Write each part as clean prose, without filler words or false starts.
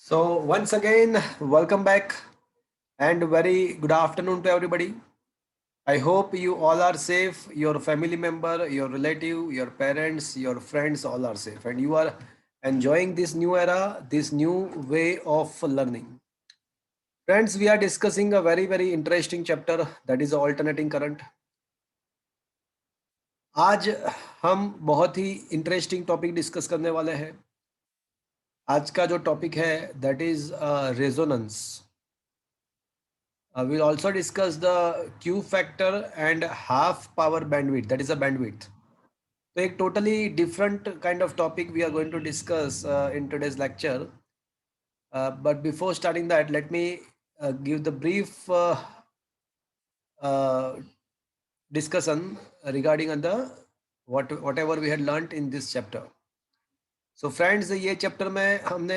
So once again, welcome back and very good afternoon to everybody. I hope you all are safe, your family member, your relative, your parents, your friends all are safe and you are enjoying this new era, this new way of learning. Friends, we are discussing a very interesting chapter that is alternating current. आज हम बहुत ही interesting topic discuss करने वाले हैं. आज का जो topic है that is resonance. We'll also discuss the Q factor and half power bandwidth, that is a bandwidth. So a totally different kind of topic we are going to discuss in today's lecture. But before starting that, let me give the brief discussion regarding on the whatever we had learnt in this chapter. So friends, ये chapter में हमने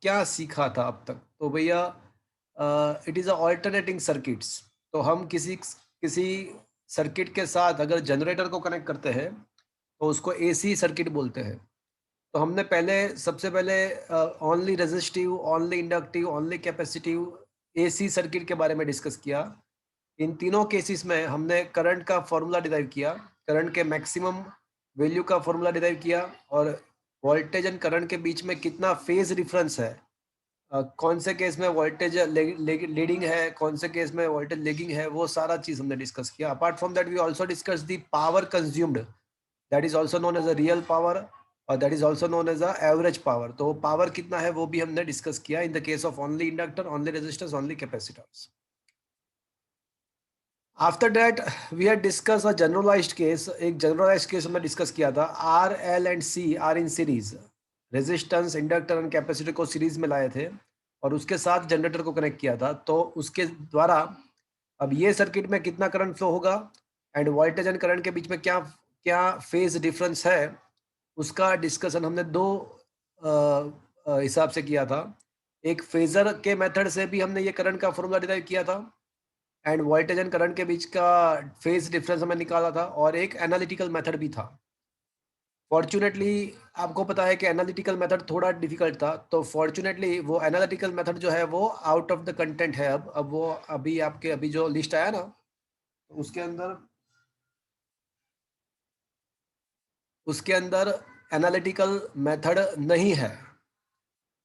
क्या सीखा था अब तक? तो भैया it is a alternating circuits. तो हम किसी सर्किट के साथ अगर जनरेटर को कनेक्ट करते हैं तो उसको एसी सर्किट बोलते हैं. तो हमने सबसे पहले only resistive, only inductive, only capacitive AC circuit के बारे में डिस्कस किया. इन तीनों केसेस में हमने करंट का फॉर्मूला डिराइव किया, करंट के मैक्सिमम वैल्यू का फॉर्मूला डिराइव किया और वोल्टेज एंड करंट के बीच में कितना फेज डिफरेंस है, कौन से केस में वोल्टेज लीडिंग है, कौन से केस में वोल्टेज लेगिंग है, वो सारा चीज हमने डिस्कस किया. Apart from that we also discuss the power consumed, that is also known as a real power और that is also known as a average power. तो पावर कितना है वो भी हमने डिस्कस किया in the case of only inductor, only resistors, only capacitors. After that we had discuss a generalized case. एक generalized case हमने डिस्कस किया था. R, L and C R in series. Resistance, inductor and capacitor को series में लाए थे और उसके साथ जनरेटर को कनेक्ट किया था. तो उसके द्वारा अब ये सर्किट में कितना करंट फ्लो होगा एंड वोल्टेज एंड करंट के बीच में क्या क्या फेज डिफरेंस है, उसका डिस्कशन हमने दो हिसाब से किया था. एक फेजर के मेथड से भी हमने ये करंट का फॉर्मूला डिराइव किया था एंड वोल्टेज एंड करंट के बीच का फेज डिफरेंस हमें निकाला था, और एक एनालिटिकल मेथड भी था. फॉर्चुनेटली आपको पता है कि एनालिटिकल मेथड थोड़ा डिफिकल्ट था, तो फॉर्चुनेटली वो एनालिटिकल मेथड जो है वो आउट ऑफ द कंटेंट है. अब वो अभी जो लिस्ट आया ना, उसके अंदर एनालिटिकल मेथड नहीं है.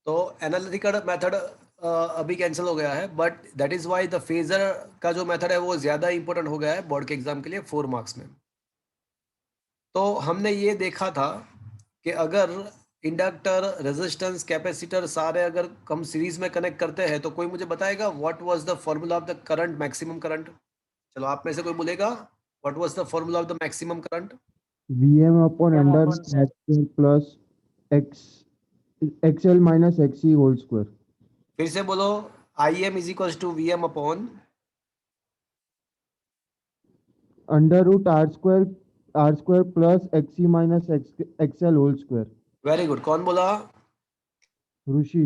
तो एनालिटिकल मेथड अभी कैंसिल हो गया है, but that is why the phasor का जो मेथड है वो ज्यादा इंपॉर्टेंट हो गया है बोर्ड के एग्जाम के लिए 4 मार्क्स में. तो हमने ये देखा था कि अगर इंडक्टर, रेजिस्टेंस, कैपेसिटर सारे अगर हम सीरीज में कनेक्ट करते हैं तो कोई मुझे बताएगा what was the formula of the current, maximum current? चलो आप में से कोई बोलेगा what was the formula of the maximum current? Vm upon under x plus x xl minus xc whole square. फिर से बोलो. I M is equal to V M upon Under root r square plus xc minus xl whole square. Very good. कौन बोला? Rishi.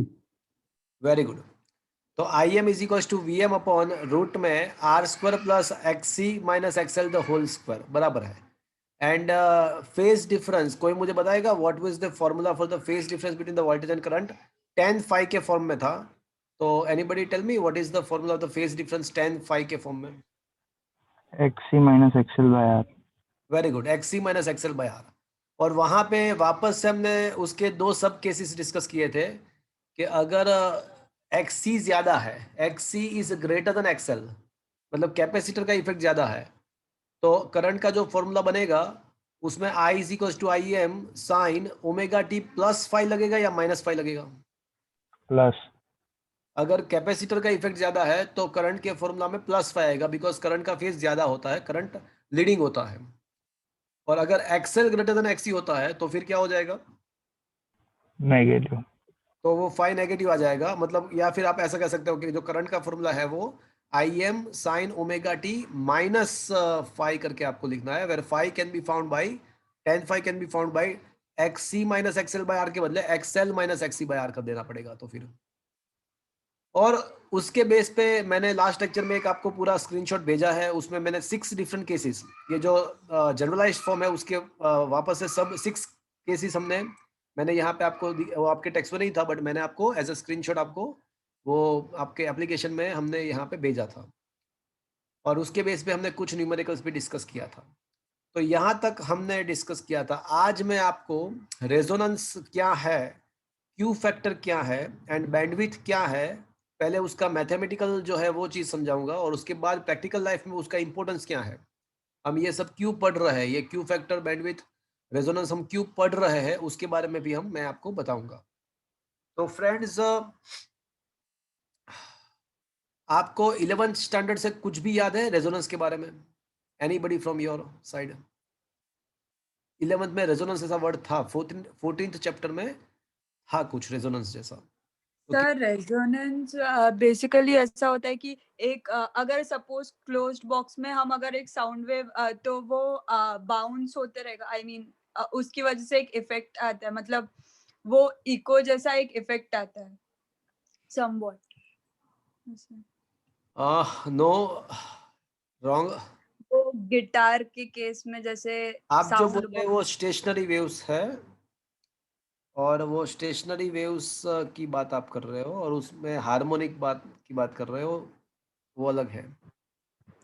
Very good. तो I M is equal to V M upon root में R square plus X C minus XL the whole square बराबर है. And phase difference कोई मुझे बताएगा what was the formula for the phase difference between the voltage and current? tan phi के form में था. तो anybody tell me what is the formula of the phase difference tan phi के form में? xc minus xl by r. Very good. X C minus XL by R. और वहां पे वापस से हमने उसके दो सब केसेस डिस्कस किए थे कि अगर एक्स सी ज्यादा है, X C is greater than XL, मतलब कैपेसिटर का इफेक्ट ज्यादा है, तो करंट का जो फॉर्मूला बनेगा उसमें I is equal to I M sine omega T plus phi लगेगा या माइनस फाइव लगेगा? प्लस. अगर कैपेसिटर का इफेक्ट ज्यादा है तो करंट के फॉर्मूला में प्लस फाइव आएगा, बिकॉज करंट का फेज ज्यादा होता है, करंट लीडिंग होता है. और अगर एक्सएल ग्रेटर देन एक्सी होता है तो फिर क्या हो जाएगा? नेगेटिव. तो वो फाइव नेगेटिव आ जाएगा. मतलब या फिर आप ऐसा कह सकते हो कि जो करंट का फॉर्मूला है वो I M sine omega T minus phi करके आपको लिखना है, where phi can be found by tan phi can be found by X C minus XL by R के बदले XL minus XC by R कर देना पड़ेगा. तो फिर और उसके बेस पे मैंने लास्ट लेक्चर में एक आपको पूरा स्क्रीनशॉट भेजा है, उसमें मैंने 6 डिफरेंट केसेस, ये जो जनरलाइज्ड फॉर्म है उसके वापस से सब 6 केसेस हमने मैंने यहाँ पे आपको वो आपके टेक्स्ट में नहीं था, बट मैंने आपको एज अ स्क्रीनशॉट आपको वो आपके एप्लीकेशन में हमने यहाँ पे भेजा था, और उसके बेस पे हमने कुछ न्यूमेरिकल्स भी डिस्कस किया था। तो यहाँ तक हमने डिस्कस किया था। आज मैं आपको रेजोनेंस क्या है, क्यू फैक्टर क्या है एंड बैंडविड्थ क्या है, पहले उसका मैथमेटिकल जो है वो चीज़ समझाऊंगा, और उसके बाद प्रैक्टिकल लाइफ में उसका इंपॉर्टेंस क्या है। हम ये सब क्यों पढ़ रहे हैं, ये क्यू फैक्टर, बैंडविड्थ, रेजोनेंस हम क्यों पढ़ रहे हैं, उसके बारे में भी मैं आपको बताऊंगा। तो फ्रेंड्स, आपको 11th स्टैंडर्ड से कुछ भी याद है रेजोनेंस के बारे में? Anybody from your side? 11th में रेजोनेंस ऐसा वर्ड था, 14th चैप्टर में था कुछ रेजोनेंस जैसा। तो सर रेजोनेंस बेसिकली ऐसा होता है कि एक अगर सपोज क्लोज्ड बॉक्स में हम अगर एक साउंड वेव तो वो बाउंस होते रहेगा, आई मीन उसकी वजह से एक इफेक्ट आता है, मतलब वो इको जैसा एक इफेक्ट आता है समवॉट। No, wrong. वो गिटार के केस में जैसे आप जो बोल साउंड रहे हो वो स्टेशनरी वेव्स है, और वो स्टेशनरी वेव्स की बात आप कर रहे हो, और उसमें हार्मोनिक बात की बात कर रहे हो, वो अलग है।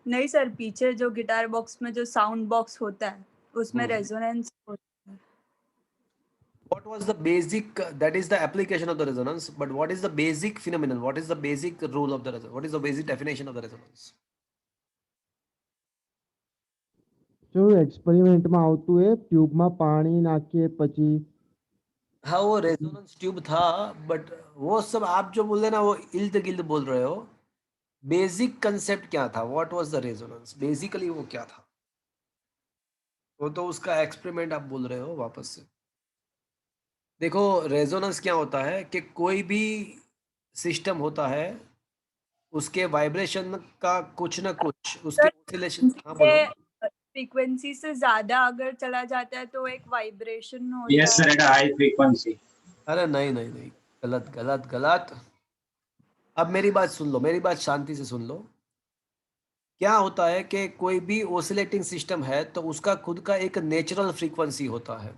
नहीं सर, पीछे जो गिटार बॉक्स में जो साउंड बॉक्स होता है उसमें हम्म। रेजोनेंस होता है। What was the basic, that is the application of the resonance, but what is the basic phenomenon, what is the basic rule of the resonance, what is the basic definition of the resonance? જો એક્સપેરિમેન્ટમાં આવતું એ ટ્યુબમાં પાણી નાખીએ પછી हाँ, वो resonance tube था, but वो सब आप जो बोल रहे ना वो इल्द गिल्द बोल रहे हो। बेसिक कंसेप्ट क्या था, what was the resonance, basically वो क्या था? वो तो उसका एक्सपेरिमेंट आप बोल रहे हो वापस से। देखो, रेजोनेंस क्या होता है कि कोई भी सिस्टम होता है, उसके वाइब्रेशन का कुछ ना कुछ उसके ऑसिलेशन। हाँ बोलो। फ्रीक्वेंसी से ज्यादा अगर चला जाता है तो एक वाइब्रेशन होता Yes, sir, है। at a high frequency. अरे नहीं नहीं नहीं, गलत गलत गलत। अब मेरी बात सुन लो, मेरी बात शांति से सुन लो। क्या होता है कि कोई भी ओसिलेटिंग सिस्टम है तो उसका खुद का एक नेचुरल फ्रीक्वेंसी होता है।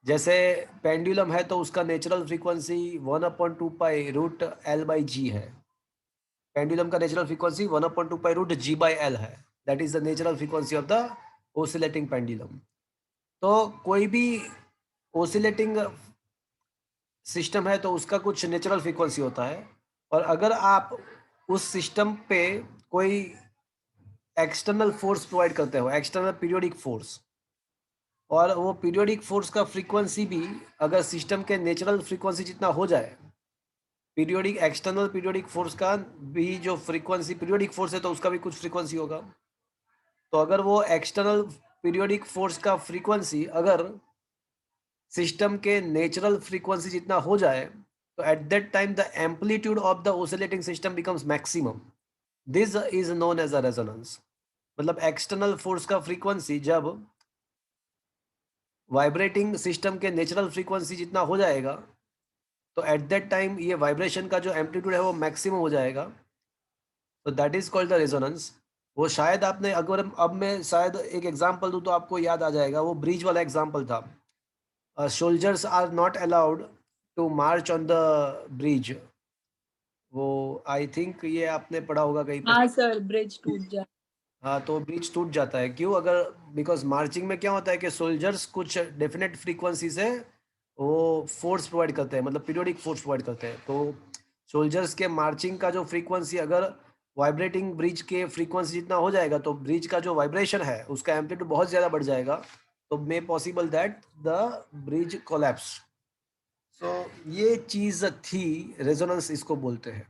जैसे पेंडुलम है तो उसका नेचुरल फ्रीक्वेंसी 1/2π√L/G है। पेंडुलम का नेचुरल फ्रीक्वेंसी 1/2π√G/L है। That is the natural frequency of the oscillating pendulum. तो कोई भी ओसिलेटिंग सिस्टम है तो उसका कुछ नेचुरल फ्रीक्वेंसी होता है, और अगर आप उस सिस्टम पे कोई एक्सटर्नल फोर्स प्रोवाइड करते हो, एक्सटर्नल पीरियोडिक फोर्स, और वो पीरियोडिक फोर्स का फ्रीक्वेंसी भी अगर सिस्टम के नेचुरल फ्रीक्वेंसी जितना हो जाए, पीरियोडिक एक्सटर्नल पीरियोडिक फोर्स का भी जो फ्रीक्वेंसी, पीरियोडिक फोर्स है तो उसका भी कुछ फ्रीक्वेंसी होगा। तो अगर वो एक्सटर्नल पीरियोडिक फोर्स का फ्रीक्वेंसी अगर सिस्टम के नेचुरल फ्रीक्वेंसी जितना हो जाए, तो at that time the amplitude of the oscillating system becomes maximum. This is known as a resonance. मतलब एक्सटर्नल फोर्स का फ्रीक्वेंसी जब वाइब्रेटिंग सिस्टम के नेचुरल फ्रीक्वेंसी जितना हो जाएगा, तो एट दैट टाइम ये वाइब्रेशन का जो एम्पलीट्यूड है वो मैक्सिमम हो जाएगा। तो that is called the resonance. वो शायद आपने, अगर अब मैं शायद एक एग्जांपल दूं तो आपको याद आ जाएगा, वो ब्रिज वाला एग्जांपल था। Soldiers are not allowed to march on the bridge. वो आई थिंक ये आपने पढ़ा होगा कहीं पे। हाँ सर, ब्रिज टूट जाए। हाँ, तो ब्रिज टूट जाता है क्यों? अगर बिकॉज मार्चिंग में क्या होता है कि सोल्जर्स कुछ डेफिनेट फ्रीक्वेंसी से वो फोर्स प्रोवाइड करते हैं, मतलब पीरियोडिक फोर्स प्रोवाइड करते हैं। तो सोल्जर्स के मार्चिंग का जो फ्रीक्वेंसी अगर वाइब्रेटिंग ब्रिज के फ्रीक्वेंसी जितना हो जाएगा, तो ब्रिज का जो वाइब्रेशन है उसका एम्पलीट्यूड बहुत ज़्यादा बढ़ जाएगा, तो may possible that the bridge collapse. So ये चीज़ थी, रेजोनेंस इसको बोलते हैं।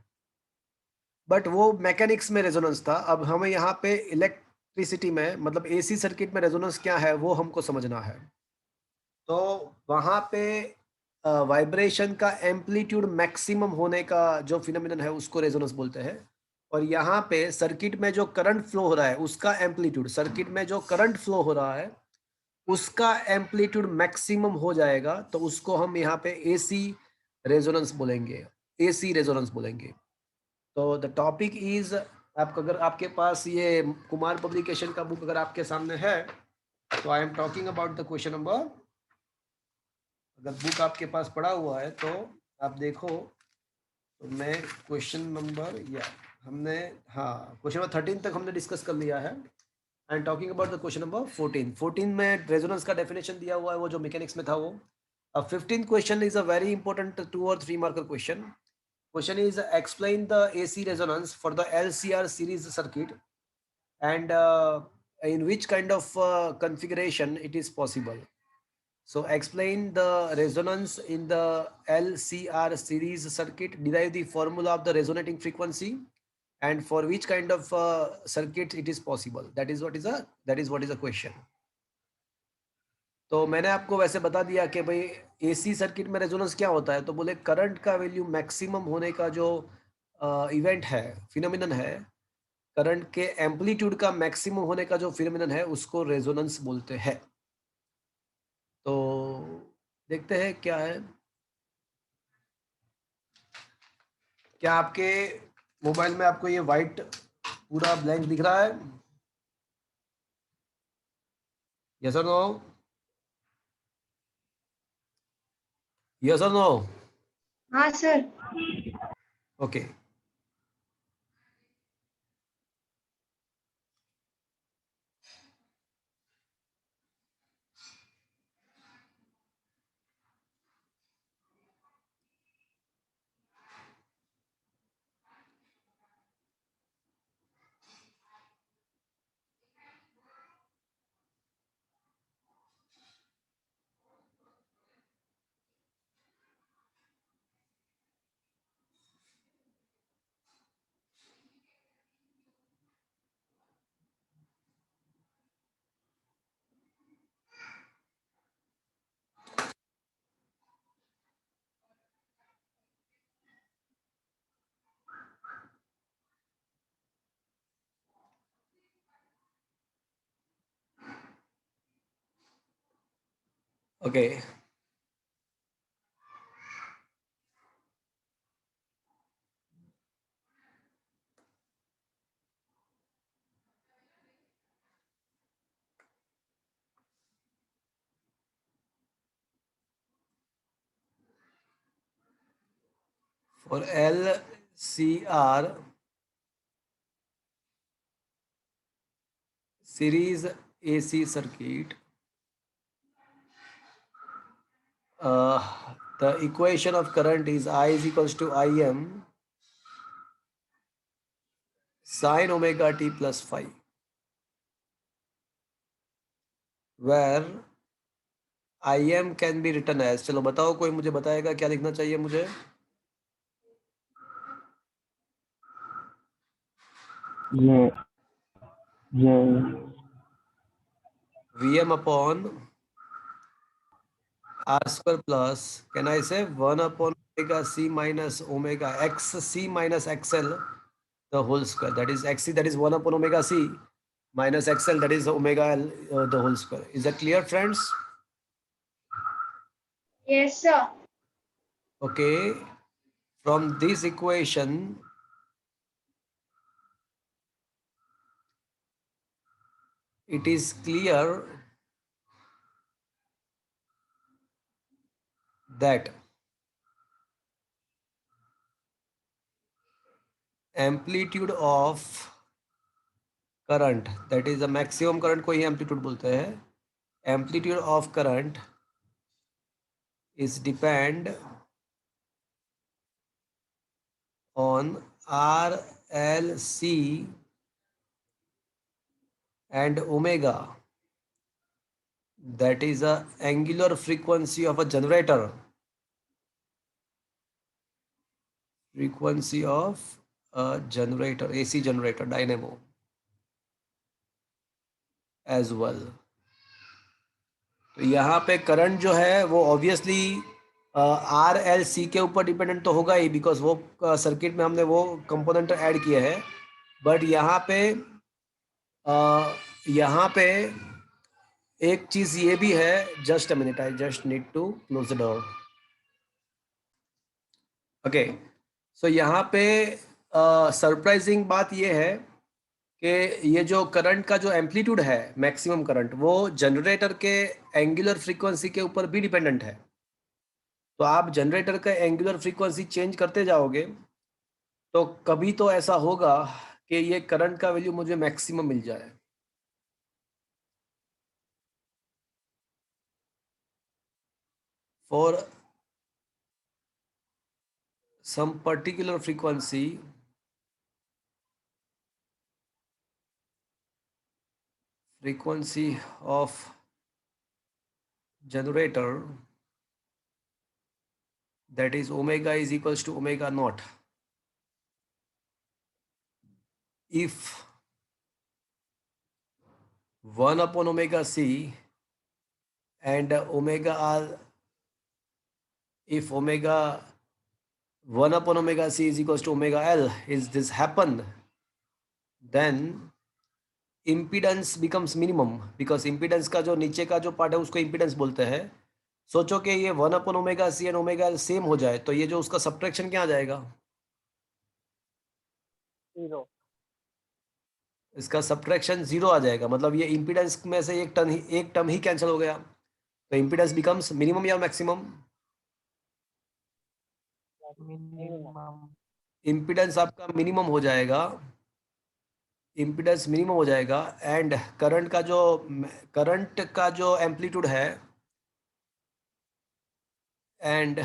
बट वो मैकेनिक्स में रेजोनेंस था। अब हमें यहाँ पे इलेक्ट्रिसिटी में, मतलब एसी सर्किट में रेजोनेंस क्या है वो हमको समझना है। तो वहाँ पे वाइब्रेशन का एम्पलीट्यूड मैक्सिमम होने का जो फिनोमिनन है उसको रेजोनेंस बोलते हैं। और यहाँ पे सर्किट में जो करंट फ्लो हो रहा है उसका एम्पलीट्यूड, सर्किट में जो करंट फ्लो हो रहा है उसका एम्पलीट्यूड मैक्सिमम हो जाएगा, तो उसको हम यहाँ पे एसी रेजोनेंस बोलेंगे, एसी रेजोनेंस बोलेंगे। तो द टॉपिक इज, आपका अगर आपके पास ये कुमार पब्लिकेशन का बुक अगर आपके सामने है, तो I am talking about the question number, अगर बुक आपके पास पड़ा हुआ है तो आप देखो, तो मैं क्वेश्चन नंबर हमने क्वेश्चन नंबर 13 तक हमने डिस्कस कर लिया है। And talking about the question number 14 में रेजोनेंस का डेफिनेशन दिया हुआ है, वो जो मैकेनिक्स में था वो। अब 15th question is a very important 2 और 3 marker question. Question is explain the AC resonance for the LCR series circuit and in which kind of configuration it is possible. So explain the resonance in the LCR series circuit, derive the formula of the resonating frequency and for which kind of circuit it is possible. That is what is a question. तो मैंने आपको वैसे बता दिया कि भाई AC circuit में resonance क्या होता है, तो बोले करंट का वैल्यू मैक्सिमम होने का जो इवेंट है, फिनोमिनन है, करंट के एम्पलीट्यूड का मैक्सिमम होने का जो फिनोमिनन है उसको रेजोनेंस बोलते हैं। तो देखते हैं क्या है। क्या आपके मोबाइल में आपको ये वाइट पूरा ब्लैंक दिख रहा है? यस और नो? यस और नो? हाँ sir. Okay. Okay, for LCR series AC circuit, the equation of current is I is equals to Im sin omega t plus phi, where Im can be written as, चलो बताओ, कोई मुझे बताएगा क्या लिखना चाहिए मुझे? ये Vm upon r square plus, can I say 1 upon omega c minus omega x c minus xl the whole square, that is xc, that is 1 upon omega c minus xl, that is omega l the whole square. Is that clear, friends? Yes sir. Okay, from this equation it is clear that amplitude of current, that is the maximum current को ही amplitude बोलते हैं, amplitude of current is depend on R, L, C and omega, that is a angular frequency of a generator, frequency of a generator, AC generator, dynamo as well. तो यहाँ पे current जो है वो obviously R L C के ऊपर dependent तो होगा ही, बिकॉज वो सर्किट में हमने वो कंपोनेंट ऐड किए हैं। बट यहाँ पे एक चीज ये भी है, just a minute, I just need to close the door. Okay, so यहाँ पे सरप्राइजिंग बात ये है कि ये जो करंट का जो एम्पलीट्यूड है, मैक्सिमम करंट, वो जनरेटर के एंगुलर फ्रीक्वेंसी के ऊपर भी डिपेंडेंट है। तो आप जनरेटर का एंगुलर फ्रीक्वेंसी चेंज करते जाओगे तो कभी तो ऐसा होगा कि ये करंट का वैल्यू मुझे मैक्सिमम मिल जाए। For some particular frequency of generator, that is omega is equals to omega naught. If 1 upon omega c and omega r, if omega 1 upon omega c is equals to omega L, is this happen, then impedance becomes minimum, because impedance का जो नीचे का जो part है उसको impedance बोलते हैं। सोचो कि ये 1 upon omega c and omega L same हो जाए तो ये जो उसका सब्ट्रैक्शन क्या आ जाएगा? जीरो। इसका सब्ट्रैक्शन 0 आ जाएगा, मतलब ये impedance में से एक टर्म ही कैंसिल हो गया, तो impedance becomes minimum या maximum? impedance आपका मिनिमम हो जाएगा, impedance मिनिमम हो जाएगा एंड करंट का जो एम्पलीट्यूड है and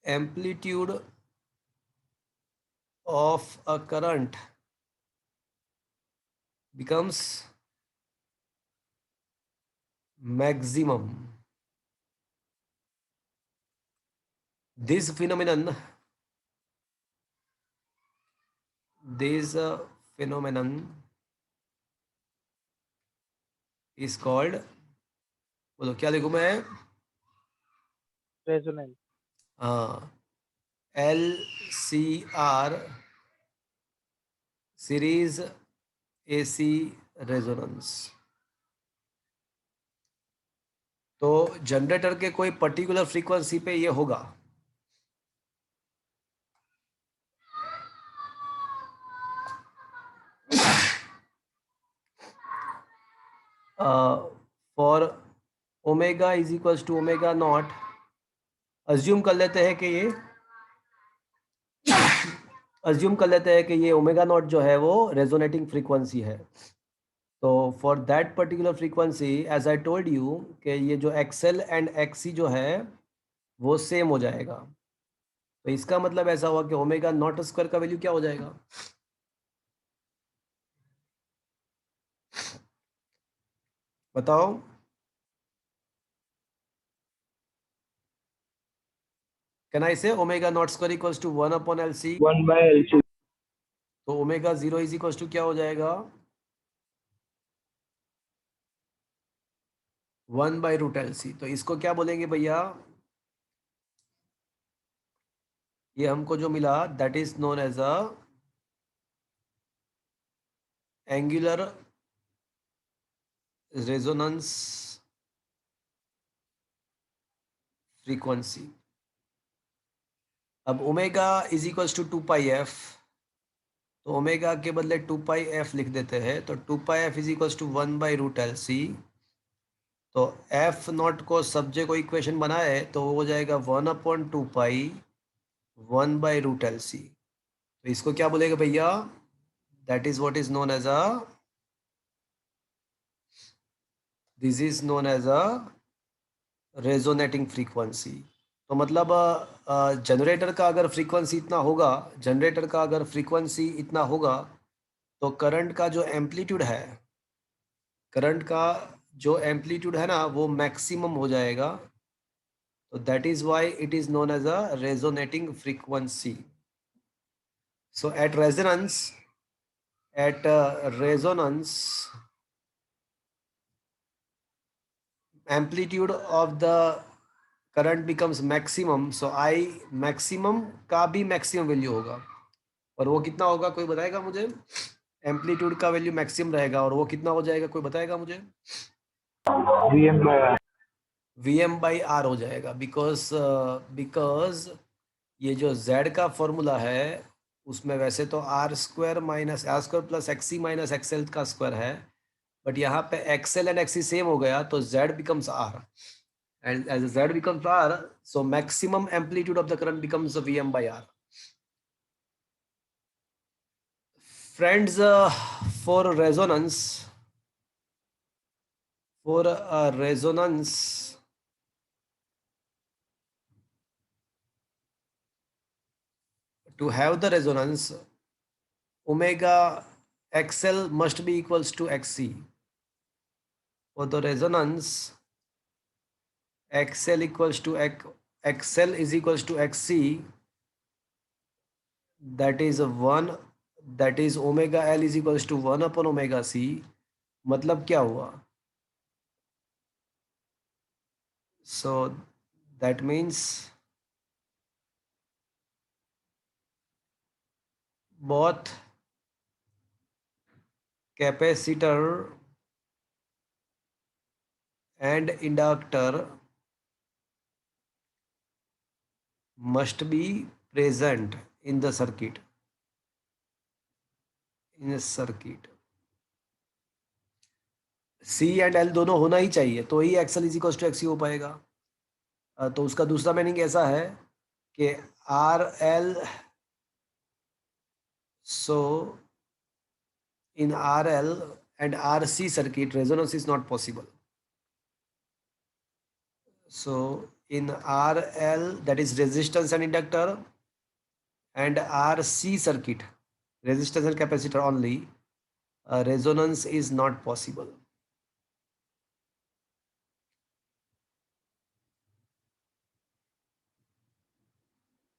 amplitude of a current becomes maximum. This phenomenon is called, बोलो क्या लिखूं मैं? रेजोनेंस। हाँ, LCR, सीरीज AC रेजोनेंस। तो जनरेटर के कोई पर्टिकुलर फ्रीक्वेंसी पे ये होगा। For omega is equals to omega not, assume कर लेते हैं कि ये ओमेगा नॉट जो है वो रेजोनेटिंग फ्रीक्वेंसी है। तो for that particular frequency as I told you कि ये जो एक्सएल एंड एक्सी जो है वो सेम हो जाएगा। तो इसका मतलब ऐसा हुआ कि ओमेगा नॉट स्क्वायर का वैल्यू क्या हो जाएगा? बताओ। Can I say omega not square equals to 1 upon LC? 1/LC। तो ओमेगा 0 इज इक्वल्स टू क्या हो जाएगा? 1/√LC। तो इसको क्या बोलेंगे भैया? ये हमको जो मिला that is known as a angular resonance frequency. अब omega is equals to 2πf, तो ओमेगा के बदले 2πf लिख देते हैं, तो 2πf is equals to 1/√LC। तो एफ नॉट को सब्जेक्ट को इक्वेशन बनाए तो वो हो जाएगा 1/2π 1/√LC। तो इसको क्या बोलेगा भैया? That is what is known as a, this is known as a resonating frequency. तो मतलब जनरेटर का अगर फ्रीक्वेंसी इतना होगा तो करंट का जो एम्पलीट्यूड है ना वो मैक्सिमम हो जाएगा। तो that is why it is known as a resonating frequency. So at resonance amplitude of the current becomes maximum, so I maximum का भी maximum वैल्यू होगा, और वो कितना होगा कोई बताएगा मुझे? एम्पलीट्यूड का वैल्यू मैक्सिमम रहेगा और वो कितना हो जाएगा कोई बताएगा मुझे? Vm/R हो जाएगा, बिकॉज ये जो Z का फॉर्मूला है उसमें वैसे तो R² plus XC minus XL का स्क्वायर है, बट यहाँ पे XL एंड XC सेम हो गया तो Z becomes R। and as Z becomes R, so maximum amplitude of the current becomes Vm by R. Friends, for resonance, to have the resonance, omega XL must be equals to XC. For the resonance, XL equals to XL is equals to XC, that is 1, that is omega L is equals to 1 upon omega C. मतलब क्या हुआ? So that means both capacitor and inductor must be present in the circuit. In a circuit, C and L दोनों होना ही चाहिए, तो ही XL is equal to XC हो पाएगा। तो उसका दूसरा मीनिंग ऐसा है कि RL, so in RL and RC circuit resonance is not possible. So in RL, that is resistance and inductor, and RC circuit, resistance and capacitor only, resonance is not possible.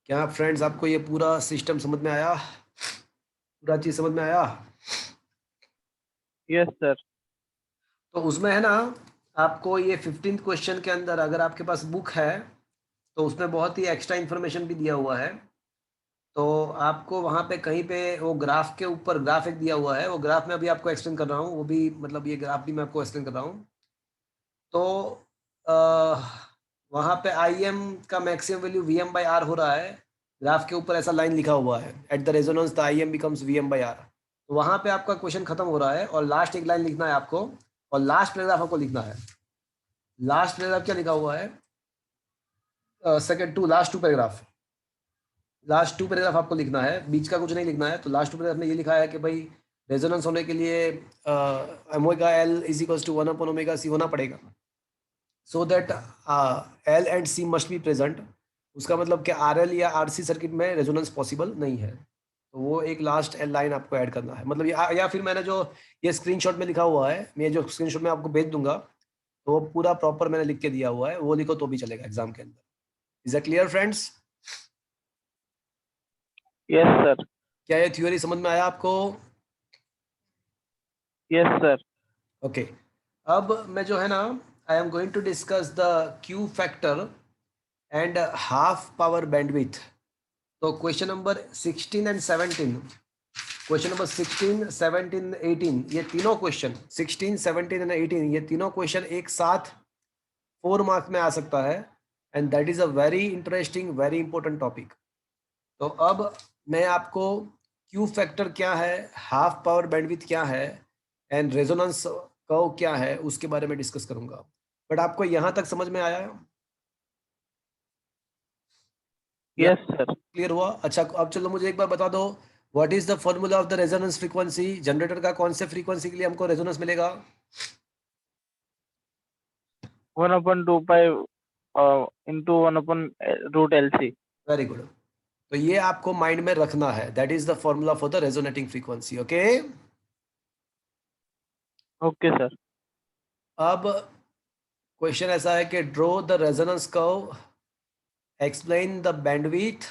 क्या friends आपको ये पूरा system समझ में आया? पूरा चीज समझ में आया? Yes sir. तो उसमें है ना, आपको ये 15th क्वेश्चन के अंदर अगर आपके पास बुक है तो उसमें बहुत ही एक्स्ट्रा इन्फॉर्मेशन भी दिया हुआ है। तो आपको वहाँ पे कहीं पे वो ग्राफ के ऊपर ग्राफ एक दिया हुआ है, वो ग्राफ में अभी आपको एक्सप्लेन कर रहा हूँ, वो भी मतलब ये ग्राफ भी मैं आपको एक्सप्लेन कर रहा हूँ। तो वहाँ पे IM का maximum value VM by R हो रहा है, ग्राफ के ऊपर ऐसा लाइन लिखा हुआ है, at the resonance the IM becomes VM by R. तो वहाँ पे आपका क्वेश्चन खत्म हो रहा है और लास्ट एक लाइन लिखना है आपको, और लास्ट पैराग्राफ आपको लिखना है। लास्ट पैराग्राफ क्या लिखा हुआ है? लास्ट टू पैराग्राफ आपको लिखना है, बीच का कुछ नहीं लिखना है। तो लास्ट टू पैराग्राफ में ये लिखा है कि भाई रेजोनेंस होने के लिए omega L is equals to 1 upon omega C होना पड़ेगा, so that L and C must be present. उसका मतलब कि RL या RC सर्किट में रेजोनेंस पॉसिबल नहीं है। तो वो एक लास्ट लाइन आपको ऐड करना है, मतलब या फिर मैंने जो ये स्क्रीनशॉट में लिखा हुआ है, मैं जो स्क्रीनशॉट में आपको भेज दूंगा, तो वो पूरा प्रॉपर मैंने लिख के दिया हुआ है, वो लिखो तो भी चलेगा एग्जाम के अंदर। Is that clear friends? Yes sir. क्या ये थ्योरी समझ में आया आपको? Yes sir. ओके, अब मैं जो है ना, I am going to discuss the Q factor and half power bandwidth. तो question number 16 and 17, question number 16, 17, 18, ये तीनों क्वेश्चन 16, 17 एंड 18, ये तीनों क्वेश्चन एक साथ 4 मार्क्स में आ सकता है, and that is a very interesting, very important topic. तो अब मैं आपको क्यू फैक्टर क्या है, हाफ पावर बैंडविड्थ क्या है, एंड रेजोनेंस कर्व क्या है, उसके बारे में डिस्कस करूंगा। बट आपको यहां तक समझ में आया? Yes sir. क्लियर हुआ? अच्छा, अब चलो मुझे एक बार बता दो, what is the formula of the resonance frequency? Generator का कौन से फ्रीक्वेंसी के लिए हमको रेजोनेंस मिलेगा? 1/2 pi into 1/√LC। Very good. तो ये आपको माइंड में रखना है, that is the formula for the resonating frequency. Okay, okay sir. अब क्वेश्चन ऐसा है कि draw the resonance curve, explain the bandwidth,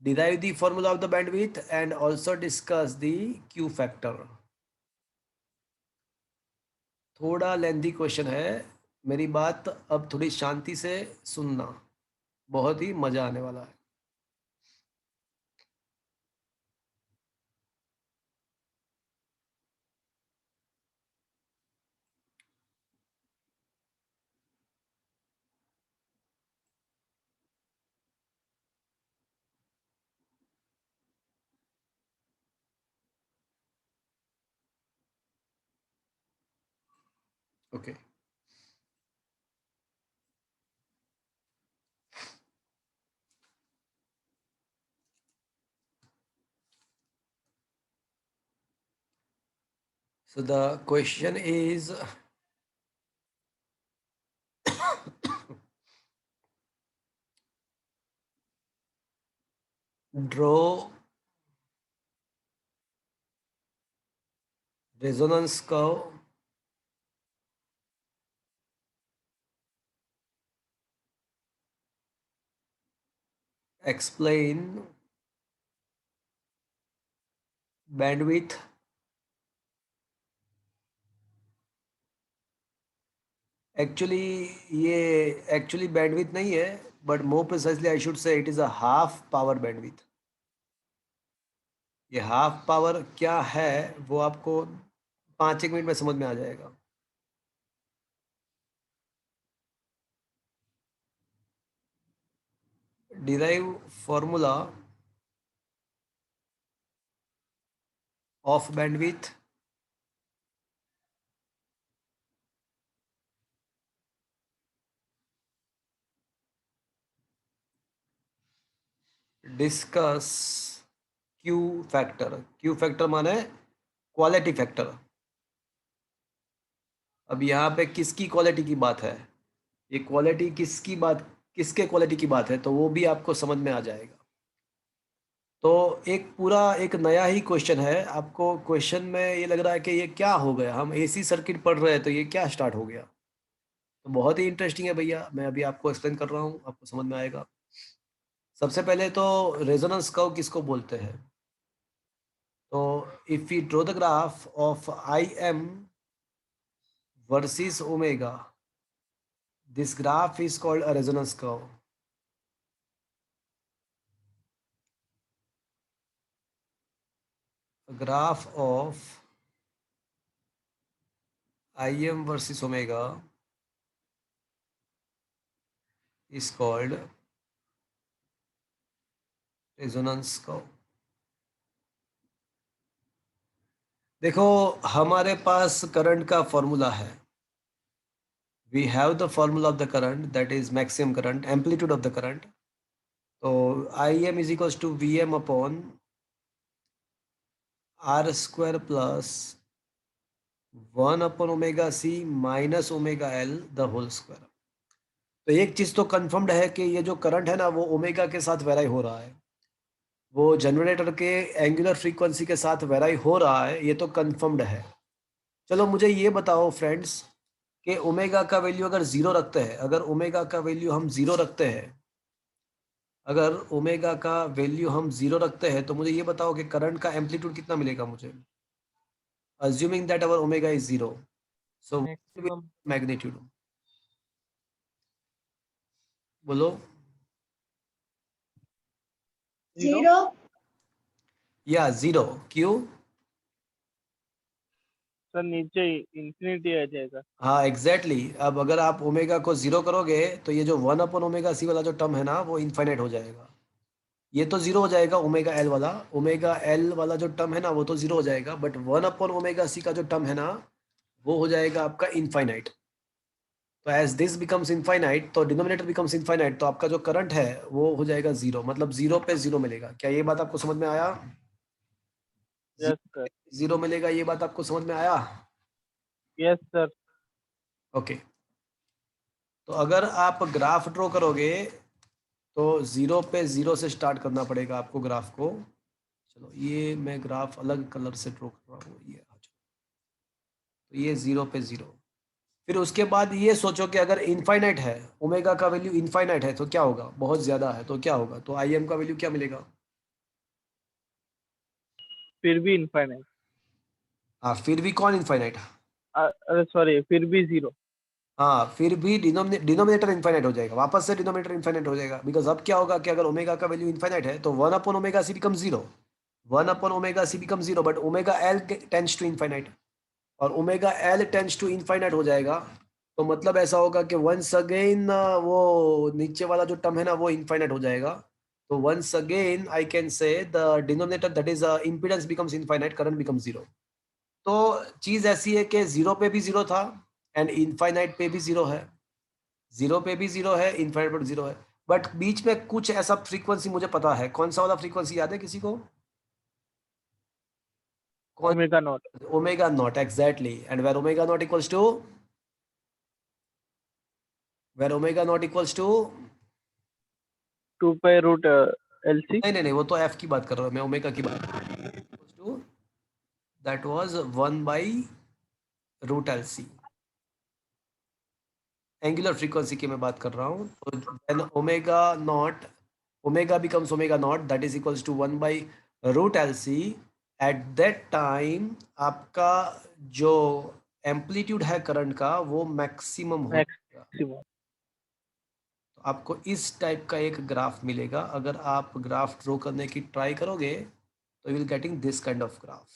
derive the formula of the bandwidth, and also discuss the Q factor. थोड़ा lengthy question है, मेरी बात अब थोड़ी शांति से सुनना, बहुत ही मजा आने वाला है। Okay, So the question is draw resonance curve explain bandwidth actually ये एक्चुअली बैंडविथ नहीं है but more precisely I should say it is a half power bandwidth. ये हाफ पावर क्या है वो आपको 5 एक मिनट में समझ में आ जाएगा। Derive formula of bandwidth discuss Q factor माने क्वालिटी फैक्टर। अब यहाँ पे किसकी क्वालिटी की बात है, ये क्वालिटी किसके क्वालिटी की बात है तो वो भी आपको समझ में आ जाएगा। तो एक पूरा एक नया ही क्वेश्चन है, आपको क्वेश्चन में ये लग रहा है कि ये क्या हो गया, हम एसी सर्किट पढ़ रहे हैं तो ये क्या स्टार्ट हो गया। तो बहुत ही इंटरेस्टिंग है भैया, मैं अभी आपको एक्सप्लेन कर रहा हूँ, आपको समझ में आएगा। सबसे पहले तो रेजोनेंस कर्व किसको बोलते हैं। तो if we draw the graph of I M versus omega, this graph is called a resonance curve. Graph of I M versus omega is called resonance curve। देखो हमारे पास करंट का फॉर्मूला है, we have the formula of the current that is maximum current, amplitude of the current. तो I M is equals to V M upon R square plus 1 upon omega C minus omega L the whole square. तो एक चीज तो confirmed है कि ये जो current है ना वो ओमेगा के साथ वेराई हो रहा है, वो जनरेटर के एंगुलर फ्रीक्वेंसी के साथ वेराई हो रहा है, ये तो कंफर्म्ड है। चलो मुझे ये बताओ फ्रेंड्स कि ओमेगा का वैल्यू अगर जीरो रखते हैं, अगर ओमेगा का वैल्यू हम जीरो रखते हैं, अगर ओमेगा का वैल्यू हम जीरो रखते हैं तो मुझे ये बताओ कि करंट का एम्पलीट्यूड कितना मिलेगा मुझे, assuming that our omega is zero. So Maximum magnitude बोलो। 0, या जीरो, क्यों? सर नीचे इंफिनिटी आ जाएगा। हाँ एग्जैक्टली अब अगर आप ओमेगा को जीरो करोगे तो ये जो 1 अपॉन ओमेगा सी वाला जो टर्म है ना वो इनफाइनाइट हो जाएगा, ये तो जीरो हो जाएगा। ओमेगा एल वाला जो टर्म है ना वो तो जीरो हो जाएगा, बट 1 अपॉन ओमेगा सी का जो टर्म है ना वो हो जाएगा आपका इनफाइनाइट। तो एज दिस बिकम्स इनफाइनाइट तो डिनोमिनेटर बिकम्स इनफाइनाइट, तो आपका जो करंट है वो हो जाएगा जीरो, मतलब जीरो पे जीरो मिलेगा। क्या ये बात आपको समझ में आया? यस सर, जीरो मिलेगा, ये बात आपको समझ में आया? Yes sir. ओके तो अगर आप ग्राफ ड्रॉ करोगे तो जीरो पे जीरो से स्टार्ट करना पड़ेगा आपको ग्राफ को। चलो ये मैं ग्राफ अलग कलर से ड्रॉ कर रहा हूँ, ये तो ये जीरो पे जीरो। फिर उसके बाद ये सोचो कि अगर इनफाइनाइट है, ओमेगा का वैल्यू इनफाइनाइट है तो क्या होगा, बहुत ज्यादा है तो क्या होगा, तो आई एम का वैल्यू क्या मिलेगा? फिर भी इनफाइनाइट, हाँ फिर भी कौन इनफाइनाइट? अरे सॉरी, फिर भी जीरो। हाँ फिर भी डिनोमिनेटर इनफाइनाइट हो जाएगा, वापस से डिनोमिनेटर इनफाइनाइट हो जाएगा। बिकॉज अब क्या होगा कि अगर ओमेगा का वैल्यू इनफाइनाइट है तो 1 upon omega C become zero, 1 upon omega C become zero, but omega L tends to infinite, और omega L tends to infinite हो जाएगा। तो मतलब ऐसा होगा कि वंस अगेन वो नीचे वाला जो टर्म है ना वो इनफाइनाइट हो जाएगा। तो once again I can say the denominator that is impedance becomes infinite, current becomes zero. तो चीज ऐसी है कि जीरो पे भी जीरो था एंड इनफाइनाइट पे भी जीरो है, जीरो पे भी जीरो है, इनफाइनाइट पर जीरो है, बट बीच में कुछ ऐसा फ्रीक्वेंसी मुझे पता है। कौन सा वाला फ्रीक्वेंसी याद है किसी को? कौन omega not omega not exactly and where omega not equals to 2 pi root LC नहीं वो तो एफ की बात कर रहा हूँ मैं ओमेगा की बात to that was 1/√LC angular frequency की मैं बात कर रहा हूँ तो then omega becomes omega not that is equals to 1/√LC at that time आपका जो एम्पलीट्यूड है करंट का वो मैक्सिमम हो जाएगा। मैक्सिमम तो आपको इस टाइप का एक ग्राफ मिलेगा अगर आप ग्राफ ड्रॉ करने की ट्राई करोगे तो you will getting this kind of graph.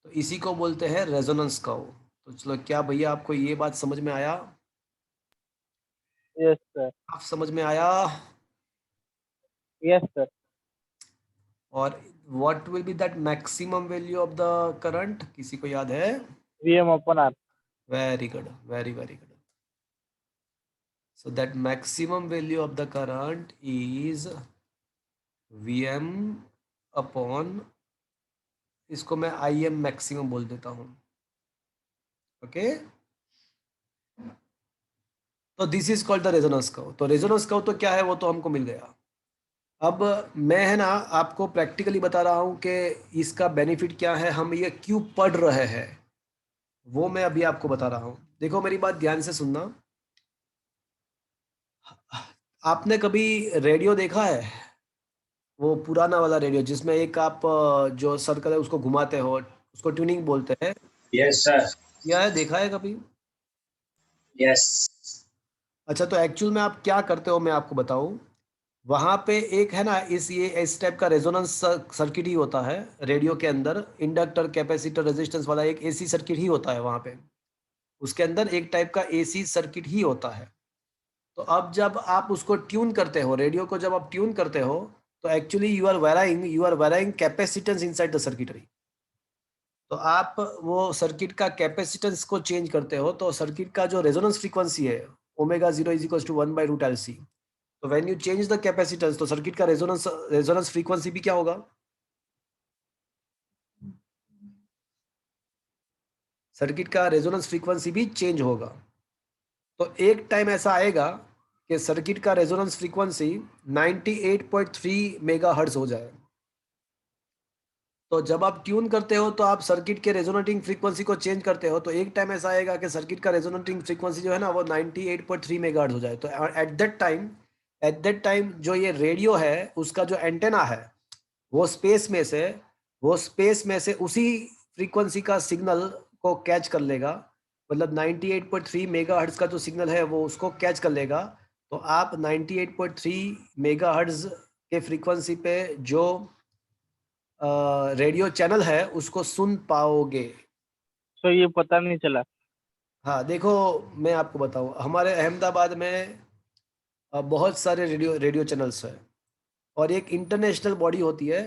तो इसी को बोलते हैं रेजोनेंस कर्व। तो चलो क्या भैया आपको ये बात समझ में आया? यस सर आप समझ में आया? यस सर और what will be that maximum value of the current, किसी को याद है? VM/R very good, very very good. So that maximum value of the current is Vm upon, इसको मैं Im maximum बोल देता हूँ। ओके, तो this is called the resonance curve. तो रेजोनेंस कर्व तो क्या है वो तो हमको मिल गया। अब मैं है ना आपको प्रैक्टिकली बता रहा हूँ कि इसका बेनिफिट क्या है, हम ये क्यों पढ़ रहे हैं वो मैं अभी आपको बता रहा हूँ। देखो मेरी बात ध्यान से सुनना। आपने कभी रेडियो देखा है? वो पुराना वाला रेडियो जिसमें एक आप जो सर्कल है उसको घुमाते हो, उसको ट्यूनिंग बोलते हैं। यस सर क्या है, देखा है कभी? यस अच्छा, तो एक्चुअल में आप क्या करते हो मैं आपको बताऊं। वहां पे एक है ना इस टाइप का रेजोनेंस सर्किट ही होता है रेडियो के अंदर। इंडक्टर, कैपेसिटर, रेजिस्टेंस वाला एक एसी सर्किट ही होता है वहां पे। उसके अंदर एक टाइप का एसी सर्किट ही होता है। तो अब जब आप उसको ट्यून करते हो, रेडियो को जब आप ट्यून करते हो तो actually you are varying capacitance inside the circuitry. तो आप वो सर्किट का कैपेसिटेंस को चेंज करते हो तो सर्किट का जो रेजोनेंस फ्रीक्वेंसी है omega 0 is equal to 1/√LC। तो when you change the capacitance तो सर्किट का रेजोनेंस फ्रीक्वेंसी भी क्या होगा? सर्किट का रेजोनेंस फ्रीक्वेंसी भी चेंज होगा। तो एक टाइम ऐसा आएगा कि सर्किट का रेजोनेंस फ्रीक्वेंसी 98.3 मेगाहर्ट्ज हो जाए। तो जब आप ट्यून करते हो तो आप सर्किट के रेजोनेटिंग फ्रीक्वेंसी को चेंज करते हो तो एक टाइम ऐसा आएगा कि सर्किट का रेजोनेटिंग फ्रीक्वेंसी जो है ना वो 98.3 मेगाहर्ट्ज हो जाए। तो एट दैट टाइम जो ये रेडियो है उसका जो एंटेना है वो स्पेस में से उसी फ्रीक्वेंसी का सिग्नल को कैच कर लेगा। मतलब 98.3 मेगाहर्ट्ज का जो सिग्नल है वो उसको कैच कर लेगा। तो आप 98.3 मेगाहर्ट्ज के फ्रीक्वेंसी पे जो रेडियो चैनल है उसको सुन पाओगे। तो ये पता नहीं चला हाँ देखो, मैं आपको बताऊं, हमारे अहमदाबाद में बहुत सारे रेडियो चैनल्स हैं और एक इंटरनेशनल बॉडी होती है।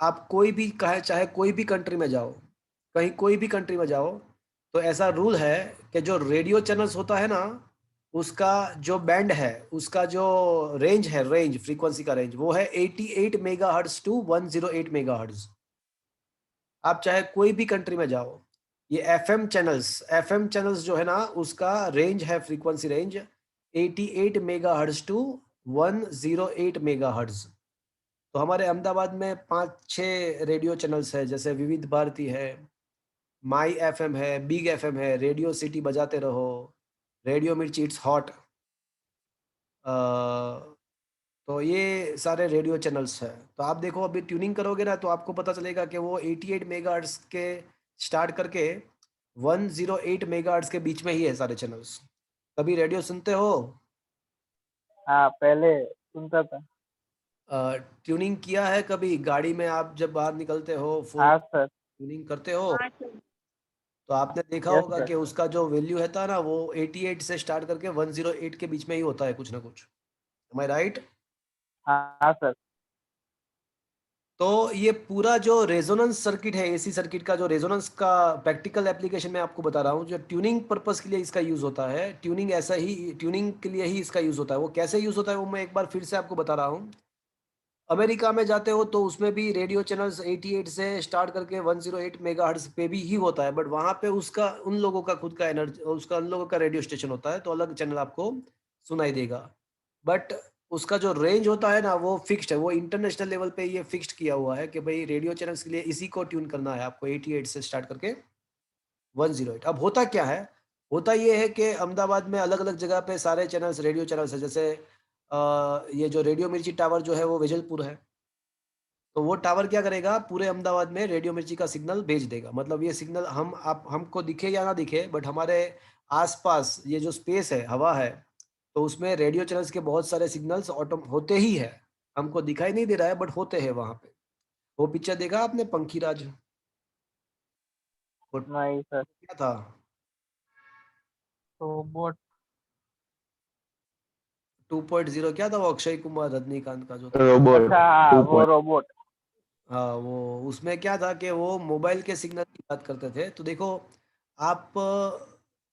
आप कोई भी चाहे कोई भी कंट्री में जाओ, कहीं कोई भी कंट्री में जाओ तो ऐसा रूल है कि जो रेडियो चैनल्स होता है ना उसका जो बैंड है, उसका जो रेंज फ्रीक्वेंसी का रेंज वो है 88 मेगाहर्ट्ज टू 108 मेगाहर्ट्ज। आप चाहे कोई भी कंट्री में जाओ, ये एफएम चैनल्स जो है ना उसका रेंज है, frequency range 88 megahertz to 108 megahertz. तो हमारे अहमदाबाद में 5-6 रेडियो चैनल्स है, जैसे विविध भारती है, माई एफएम है, बिग एफएम है, रेडियो सिटी बजाते रहो, रेडियो मिर्ची इट्स हॉट। तो ये सारे रेडियो चैनल्स है। तो आप देखो अभी ट्यूनिंग करोगे ना तो आपको पता चलेगा कि वो 88 मेगाहर्ट्ज के स्टार्ट करके 108 मेगाहर्ट्ज के बीच में ही है सारे चैनल्स। कभी रेडियो सुनते हो? हाँ पहले सुनता था ट्यूनिंग किया है कभी? गाड़ी में आप जब बाहर निकलते हो फोन हाँ सर ट्यूनिंग करते हो तो आपने देखा यस होगा सर कि उसका जो वैल्यू है था ना वो 88 से स्टार्ट करके 108 के बीच में ही होता है कुछ ना कुछ। एम आई राइट? हाँ सर तो ये पूरा जो रेजोनेंस सर्किट है, एसी सर्किट का जो रेजोनेंस का प्रैक्टिकल एप्लीकेशन मैं आपको बता रहा हूँ, जो ट्यूनिंग पर्पस के लिए इसका यूज होता है, ट्यूनिंग के लिए ही इसका यूज होता है। वो कैसे यूज होता है वो मैं एक बार फिर से आपको बता रहा हूँ। अमेरिका में जाते हो तो उसमें भी रेडियो चैनल्स 88 से स्टार्ट करके 108 मेगाहर्ट्ज पे भी ही होता है, बट वहाँ पे उसका उन लोगों का खुद का एनर्जी, उसका उन लोगों का रेडियो स्टेशन होता है, तो अलग चैनल आपको सुनाई देगा। बट उसका जो रेंज होता है ना वो फिक्स्ड है, वो इंटरनेशनल लेवल पे ये फिक्स्ड किया हुआ है कि भाई रेडियो चैनल्स के लिए इसी को ट्यून करना है आपको 88 से स्टार्ट करके 108। अब होता क्या है, होता ये है कि अहमदाबाद में अलग अलग जगह पे सारे चैनल्स रेडियो चैनल्स है, जैसे ये जो रेडियो मिर्ची टावर जो है वो वेजलपुर है, तो वो टावर क्या करेगा, पूरे अहमदाबाद में रेडियो मिर्ची का सिग्नल भेज देगा। मतलब ये सिग्नल हम आप हमको दिखे या ना दिखे, बट हमारे आसपास ये जो स्पेस है, हवा है, तो उसमें रेडियो चैनल्स के बहुत सारे सिग्नल्स ऑटो होते ही है। हमको दिखाई नहीं दे रहा है बट होते हैं वहाँ पे। वो पिक्चर देखा आपने पंखीराज? वो नहीं सर। क्या था? रोबोट। 2.0 क्या था वो, अक्षय कुमार रजनीकांत का जो था? रोबोट अच्छा हाँ, वो रोबोट। हाँ, वो उसमें क्या था कि वो मोबाइल के सिग्नल की बात करते थे। तो देखो आप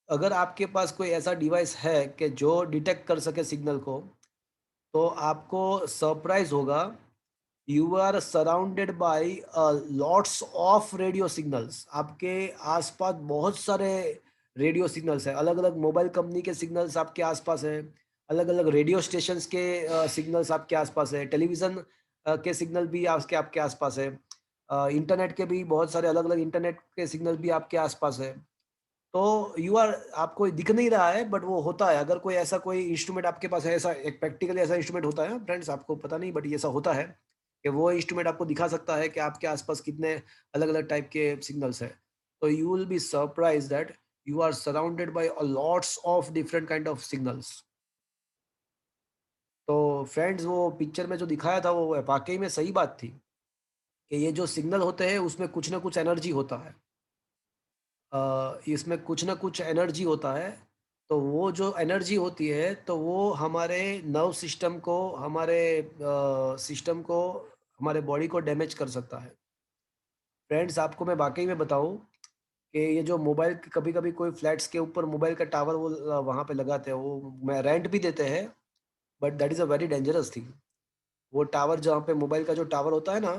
अगर आपके पास कोई ऐसा डिवाइस है कि जो डिटेक्ट कर सके सिग्नल को, तो आपको सरप्राइज होगा। You are surrounded by lots of radio signals. आपके आसपास बहुत सारे रेडियो सिग्नल्स हैं, अलग अलग मोबाइल कंपनी के सिग्नल्स आपके आसपास हैं, अलग अलग रेडियो स्टेशंस के सिग्नल्स आपके आसपास है, टेलीविज़न के सिग्नल भी आपके आपके आसपास है, इंटरनेट के भी बहुत सारे अलग अलग इंटरनेट के सिग्नल भी आपके आसपास है। तो यू आर आपको दिख नहीं रहा है बट वो होता है। अगर कोई ऐसा कोई इंस्ट्रूमेंट आपके पास है, ऐसा एक प्रैक्टिकली ऐसा इंस्ट्रूमेंट होता है फ्रेंड्स, आपको पता नहीं बट ये ऐसा होता है कि वो इंस्ट्रूमेंट आपको दिखा सकता है कि आपके आसपास कितने अलग अलग टाइप के सिग्नल्स हैं। तो you will be surprise that you are surrounded by lots of different kind of signals. तो फ्रेंड्स वो पिक्चर में जो दिखाया था वो वाकई में सही बात थी कि ये जो सिग्नल होते हैं उसमें कुछ ना कुछ एनर्जी होता है। इसमें कुछ ना कुछ एनर्जी होता है। तो वो जो एनर्जी होती है तो वो हमारे नर्व सिस्टम को, हमारे सिस्टम को, हमारे बॉडी को डैमेज कर सकता है। फ्रेंड्स आपको मैं वाकई में बताऊं कि ये जो मोबाइल, कभी कभी कोई फ्लैट्स के ऊपर मोबाइल का टावर वो वहाँ पे लगाते हैं, वो मैं रेंट भी देते हैं, but that is a very dangerous thing. वो टावर जहाँ पे मोबाइल का जो टावर होता है ना,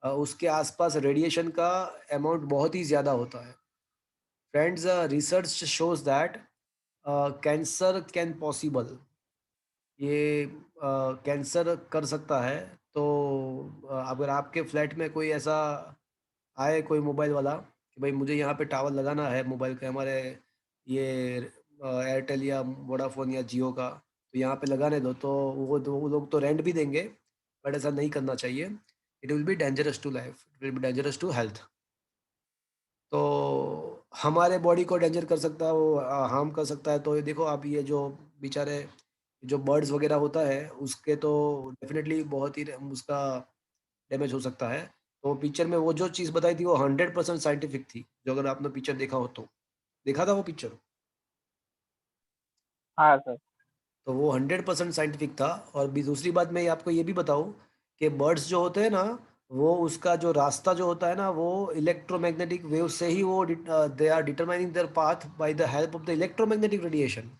उसके आसपास रेडिएशन का अमाउंट बहुत ही ज़्यादा होता है। Friends research shows that cancer can possible, ये कैंसर कर सकता है। तो अगर आपके फ्लैट में कोई ऐसा आए कोई मोबाइल वाला कि भाई मुझे यहाँ पे टावर लगाना है मोबाइल के, हमारे ये एयरटेल या वोडाफोन या जियो का, तो यहाँ पे लगाने दो, तो वो लोग तो रेंट भी देंगे, बट ऐसा नहीं करना चाहिए। It will be dangerous to life, it will be dangerous to health. तो हमारे बॉडी को डेंजर कर सकता है, वो हार्म कर सकता है। तो ये देखो आप, ये जो बेचारे जो बर्ड्स वगैरह होता है उसके तो डेफिनेटली बहुत ही उसका डैमेज हो सकता है। तो पिक्चर में वो जो चीज़ बताई थी वो 100% साइंटिफिक थी, जो अगर आपने पिक्चर देखा हो तो। देखा था वो पिक्चर? हाँ सर। तो वो 100% साइंटिफिक था। और भी दूसरी बात मैं आपको ये भी बताऊं कि बर्ड्स जो होते हैं ना, वो उसका जो रास्ता जो होता है ना, वो इलेक्ट्रोमैग्नेटिक वेव से ही वो they are determining their path by the help of the electromagnetic radiation.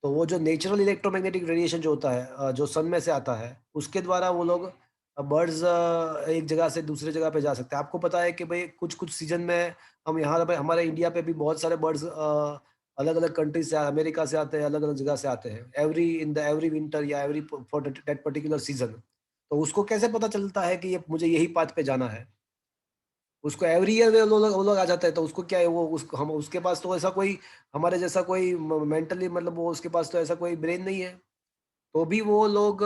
तो वो जो नेचुरल इलेक्ट्रोमैग्नेटिक रेडिएशन जो होता है, जो सन में से आता है, उसके द्वारा वो लोग बर्ड्स एक जगह से दूसरे जगह पे जा सकते हैं। आपको पता है कि भाई कुछ कुछ सीजन में हम यहाँ पे हमारे इंडिया पे भी बहुत सारे बर्ड्स अलग अलग कंट्री से, अमेरिका से आते हैं, अलग अलग जगह से आते हैं, every in the every winter या every for that particular season. तो उसको कैसे पता चलता है कि ये मुझे यही पाथ पे जाना है? उसको एवरी ईयर वो लोग आ जाते हैं। तो उसको क्या है, वो उसको हम उसके पास तो ऐसा कोई हमारे जैसा कोई मेंटली, मतलब वो उसके पास तो ऐसा कोई ब्रेन नहीं है, तो भी वो लोग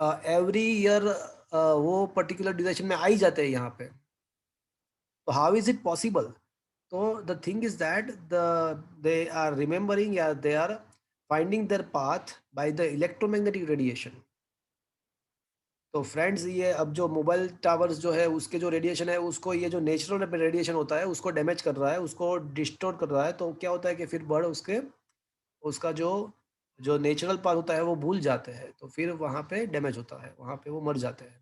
एवरी ईयर वो पर्टिकुलर डायरेक्शन में आ ही जाते हैं यहाँ पे। तो हाउ इज इट पॉसिबल? तो the thing is that they are remembering या they are finding their path by the electromagnetic radiation. तो फ्रेंड्स ये अब जो मोबाइल टावर्स जो है उसके जो रेडिएशन है, उसको ये जो नेचुरल रेडिएशन होता है उसको डैमेज कर रहा है, उसको डिस्टोर्ट कर रहा है। तो क्या होता है कि फिर बर्ड उसके उसका जो जो नेचुरल पाथ होता है वो भूल जाते हैं, तो फिर वहाँ पे डैमेज होता है, वहाँ पे वो मर जाते हैं।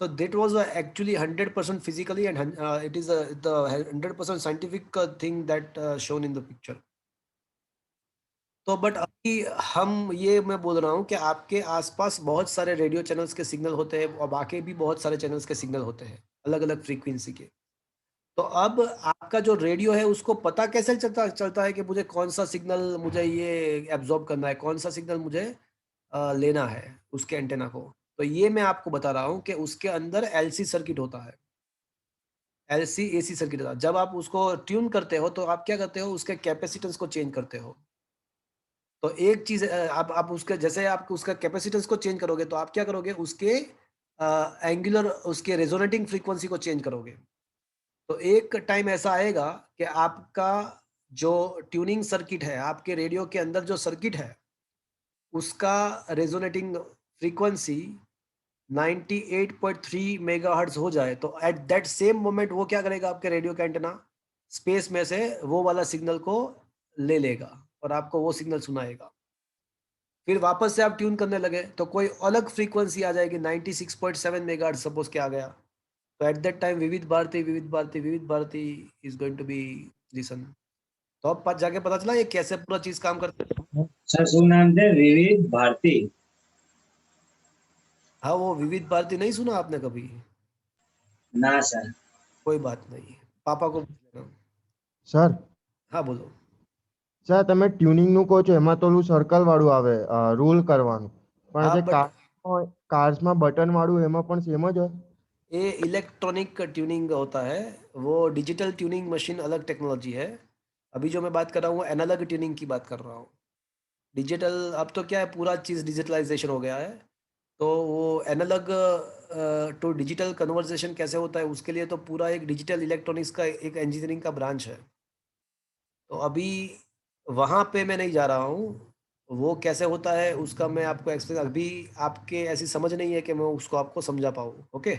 So that was actually 100% physically and it is the 100% scientific thing that shown in the picture. तो बट अभी हम ये मैं बोल रहा हूँ कि आपके आसपास बहुत सारे रेडियो चैनल्स के सिग्नल होते हैं और बाकी भी बहुत सारे चैनल्स के सिग्नल होते हैं अलग अलग फ्रीक्वेंसी के। तो अब आपका जो रेडियो है उसको पता कैसे चलता चलता है कि मुझे कौन सा सिग्नल मुझे ये एब्जॉर्ब करना है, कौन सा सिग्नल मुझे लेना है उसके एंटेना को। तो ये मैं आपको बता रहा हूँ कि उसके अंदर एलसी सर्किट होता है, एलसी एसी सर्किट होता है। जब आप उसको ट्यून करते हो तो आप क्या करते हो, उसके कैपेसिटेंस को चेंज करते हो। तो एक चीज़ आप उसके जैसे आप उसका कैपेसिटेंस को चेंज करोगे तो आप क्या करोगे, उसके एंगुलर उसके रेजोनेटिंग फ्रीक्वेंसी को चेंज करोगे। तो एक टाइम ऐसा आएगा कि आपका जो ट्यूनिंग सर्किट है, आपके रेडियो के अंदर जो सर्किट है, उसका रेजोनेटिंग फ्रीक्वेंसी 98.3 मेगाहर्ट्ज़ हो जाए, तो एट दैट सेम मोमेंट वो क्या करेगा, आपके रेडियो का एंटेना स्पेस में से वो वाला सिग्नल को ले लेगा और आपको वो सिग्नल सुनाएगा। फिर वापस से आप ट्यून करने लगे तो कोई अलग फ्रीक्वेंसी आ जाएगी 96.7 मेगाहर्ट्ज़ सपोज के आ गया। तो at that time Vividh Bharati is going to be listen. तो अब जाके पता चला ये कैसे पूरा चीज काम करता है। सर शुभ नाम थे विविध भारती। हाँ, वो विविध भारती नहीं सुना आपने कभी? ना सर। कोई बात नहीं, पापा को पूछ लेना। સર हाँ बोलो। સર તમે ટ્યુનિંગનું કહો છો એમાં તો ઓલું સર્કલ વાળું આવે રૂલ કરવાનું પણ हाँ જે बट કાર્સમાં બટન વાળું એમાં પણ સેમ જ હોય. ये इलेक्ट्रॉनिक ट्यूनिंग होता है, वो डिजिटल ट्यूनिंग मशीन अलग टेक्नोलॉजी है। अभी जो मैं बात कर रहा हूँ एनालॉग ट्यूनिंग की बात कर रहा हूँ। डिजिटल अब तो क्या है, पूरा चीज़ डिजिटलाइजेशन हो गया है। तो वो एनालॉग टू डिजिटल कन्वर्सेशन कैसे होता है, उसके लिए तो पूरा एक डिजिटल इलेक्ट्रॉनिक्स का एक इंजीनियरिंग का ब्रांच है। तो अभी वहाँ पे मैं नहीं जा रहा हूँ, वो कैसे होता है उसका मैं आपको एक्सप्लेन, अभी आपके ऐसी समझ नहीं है कि मैं उसको आपको समझा पाऊँ। ओके,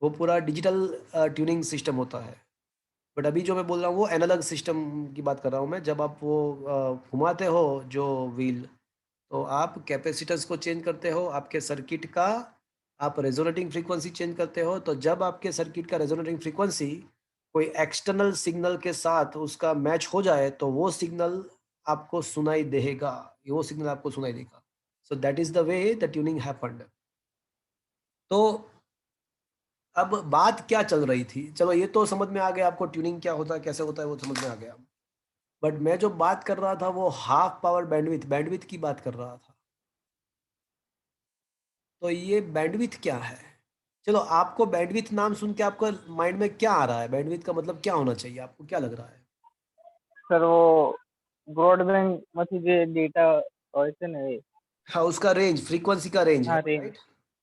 वो पूरा डिजिटल ट्यूनिंग सिस्टम होता है। बट अभी जो मैं बोल रहा हूँ वो एनालॉग सिस्टम की बात कर रहा हूँ मैं। जब आप वो घुमाते हो जो व्हील, तो आप कैपेसिटेंस को चेंज करते हो, आपके सर्किट का आप रेजोनेटिंग फ्रीक्वेंसी चेंज करते हो। तो जब आपके सर्किट का रेजोनेटिंग फ्रीक्वेंसी कोई एक्सटर्नल सिग्नल के साथ उसका मैच हो जाए तो वो सिग्नल आपको सुनाई देगा, वो सिग्नल आपको सुनाई देगा। So that is the way the tuning happened. तो अब बात क्या चल रही थी, चलो ये तो समझ में आ गया आपको, ट्यूनिंग क्या होता है कैसे होता है वो समझ में आ गया। बट मैं जो बात कर रहा था वो हाफ पावर बैंडविथ बैंडविथ की बात कर रहा था। तो ये बैंडविथ क्या है? चलो, आपको बैंडविथ नाम सुन के आपको माइंड में क्या आ रहा है, बैंडविथ का मतलब क्या होना चाहिए, आपको क्या लग रहा है? સર वो બ્રોડબેન્ડમાંથી જે ડેટા હોય છે ને એ. हाँ, उसका रेंज, फ्रीक्वेंसी का रेंज, हाँ रेंज. राइट?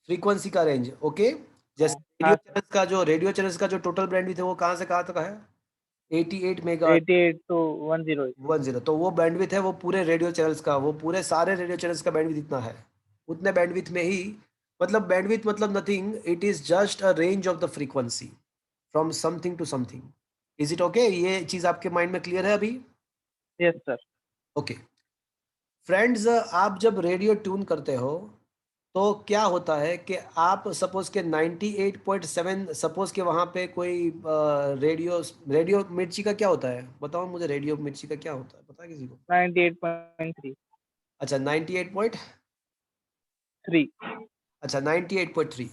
फ्रीक्वेंसी का रेंज, ओके। हाँ जैसे हाँ रेडियो चैनल्स का जो टोटल बैंडविथ है वो कहाँ से कहाँ तक है? 88 मेगा 88 to 108. 10। तो वो बैंडविथ है वो पूरे रेडियो चैनल्स का, वो पूरे सारे रेडियो चैनल्स का बैंडविथ इतना है। उतने बैंडविथ में ही, मतलब बैंडविथ मतलब nothing, it is just a range of the frequency from something to something. Is it okay? ये चीज आपके माइंड में क्लियर है अभी? Yes sir. ओके फ्रेंड्स, आप जब रेडियो ट्यून करते हो तो क्या होता है कि आप सपोज के 98.7, सपोज के वहाँ पे कोई रेडियो रेडियो मिर्ची का क्या होता है, बताओ मुझे, रेडियो मिर्ची का क्या होता है, पता है किसी को? 98.3. अच्छा 98 थ्री. अच्छा 98.3।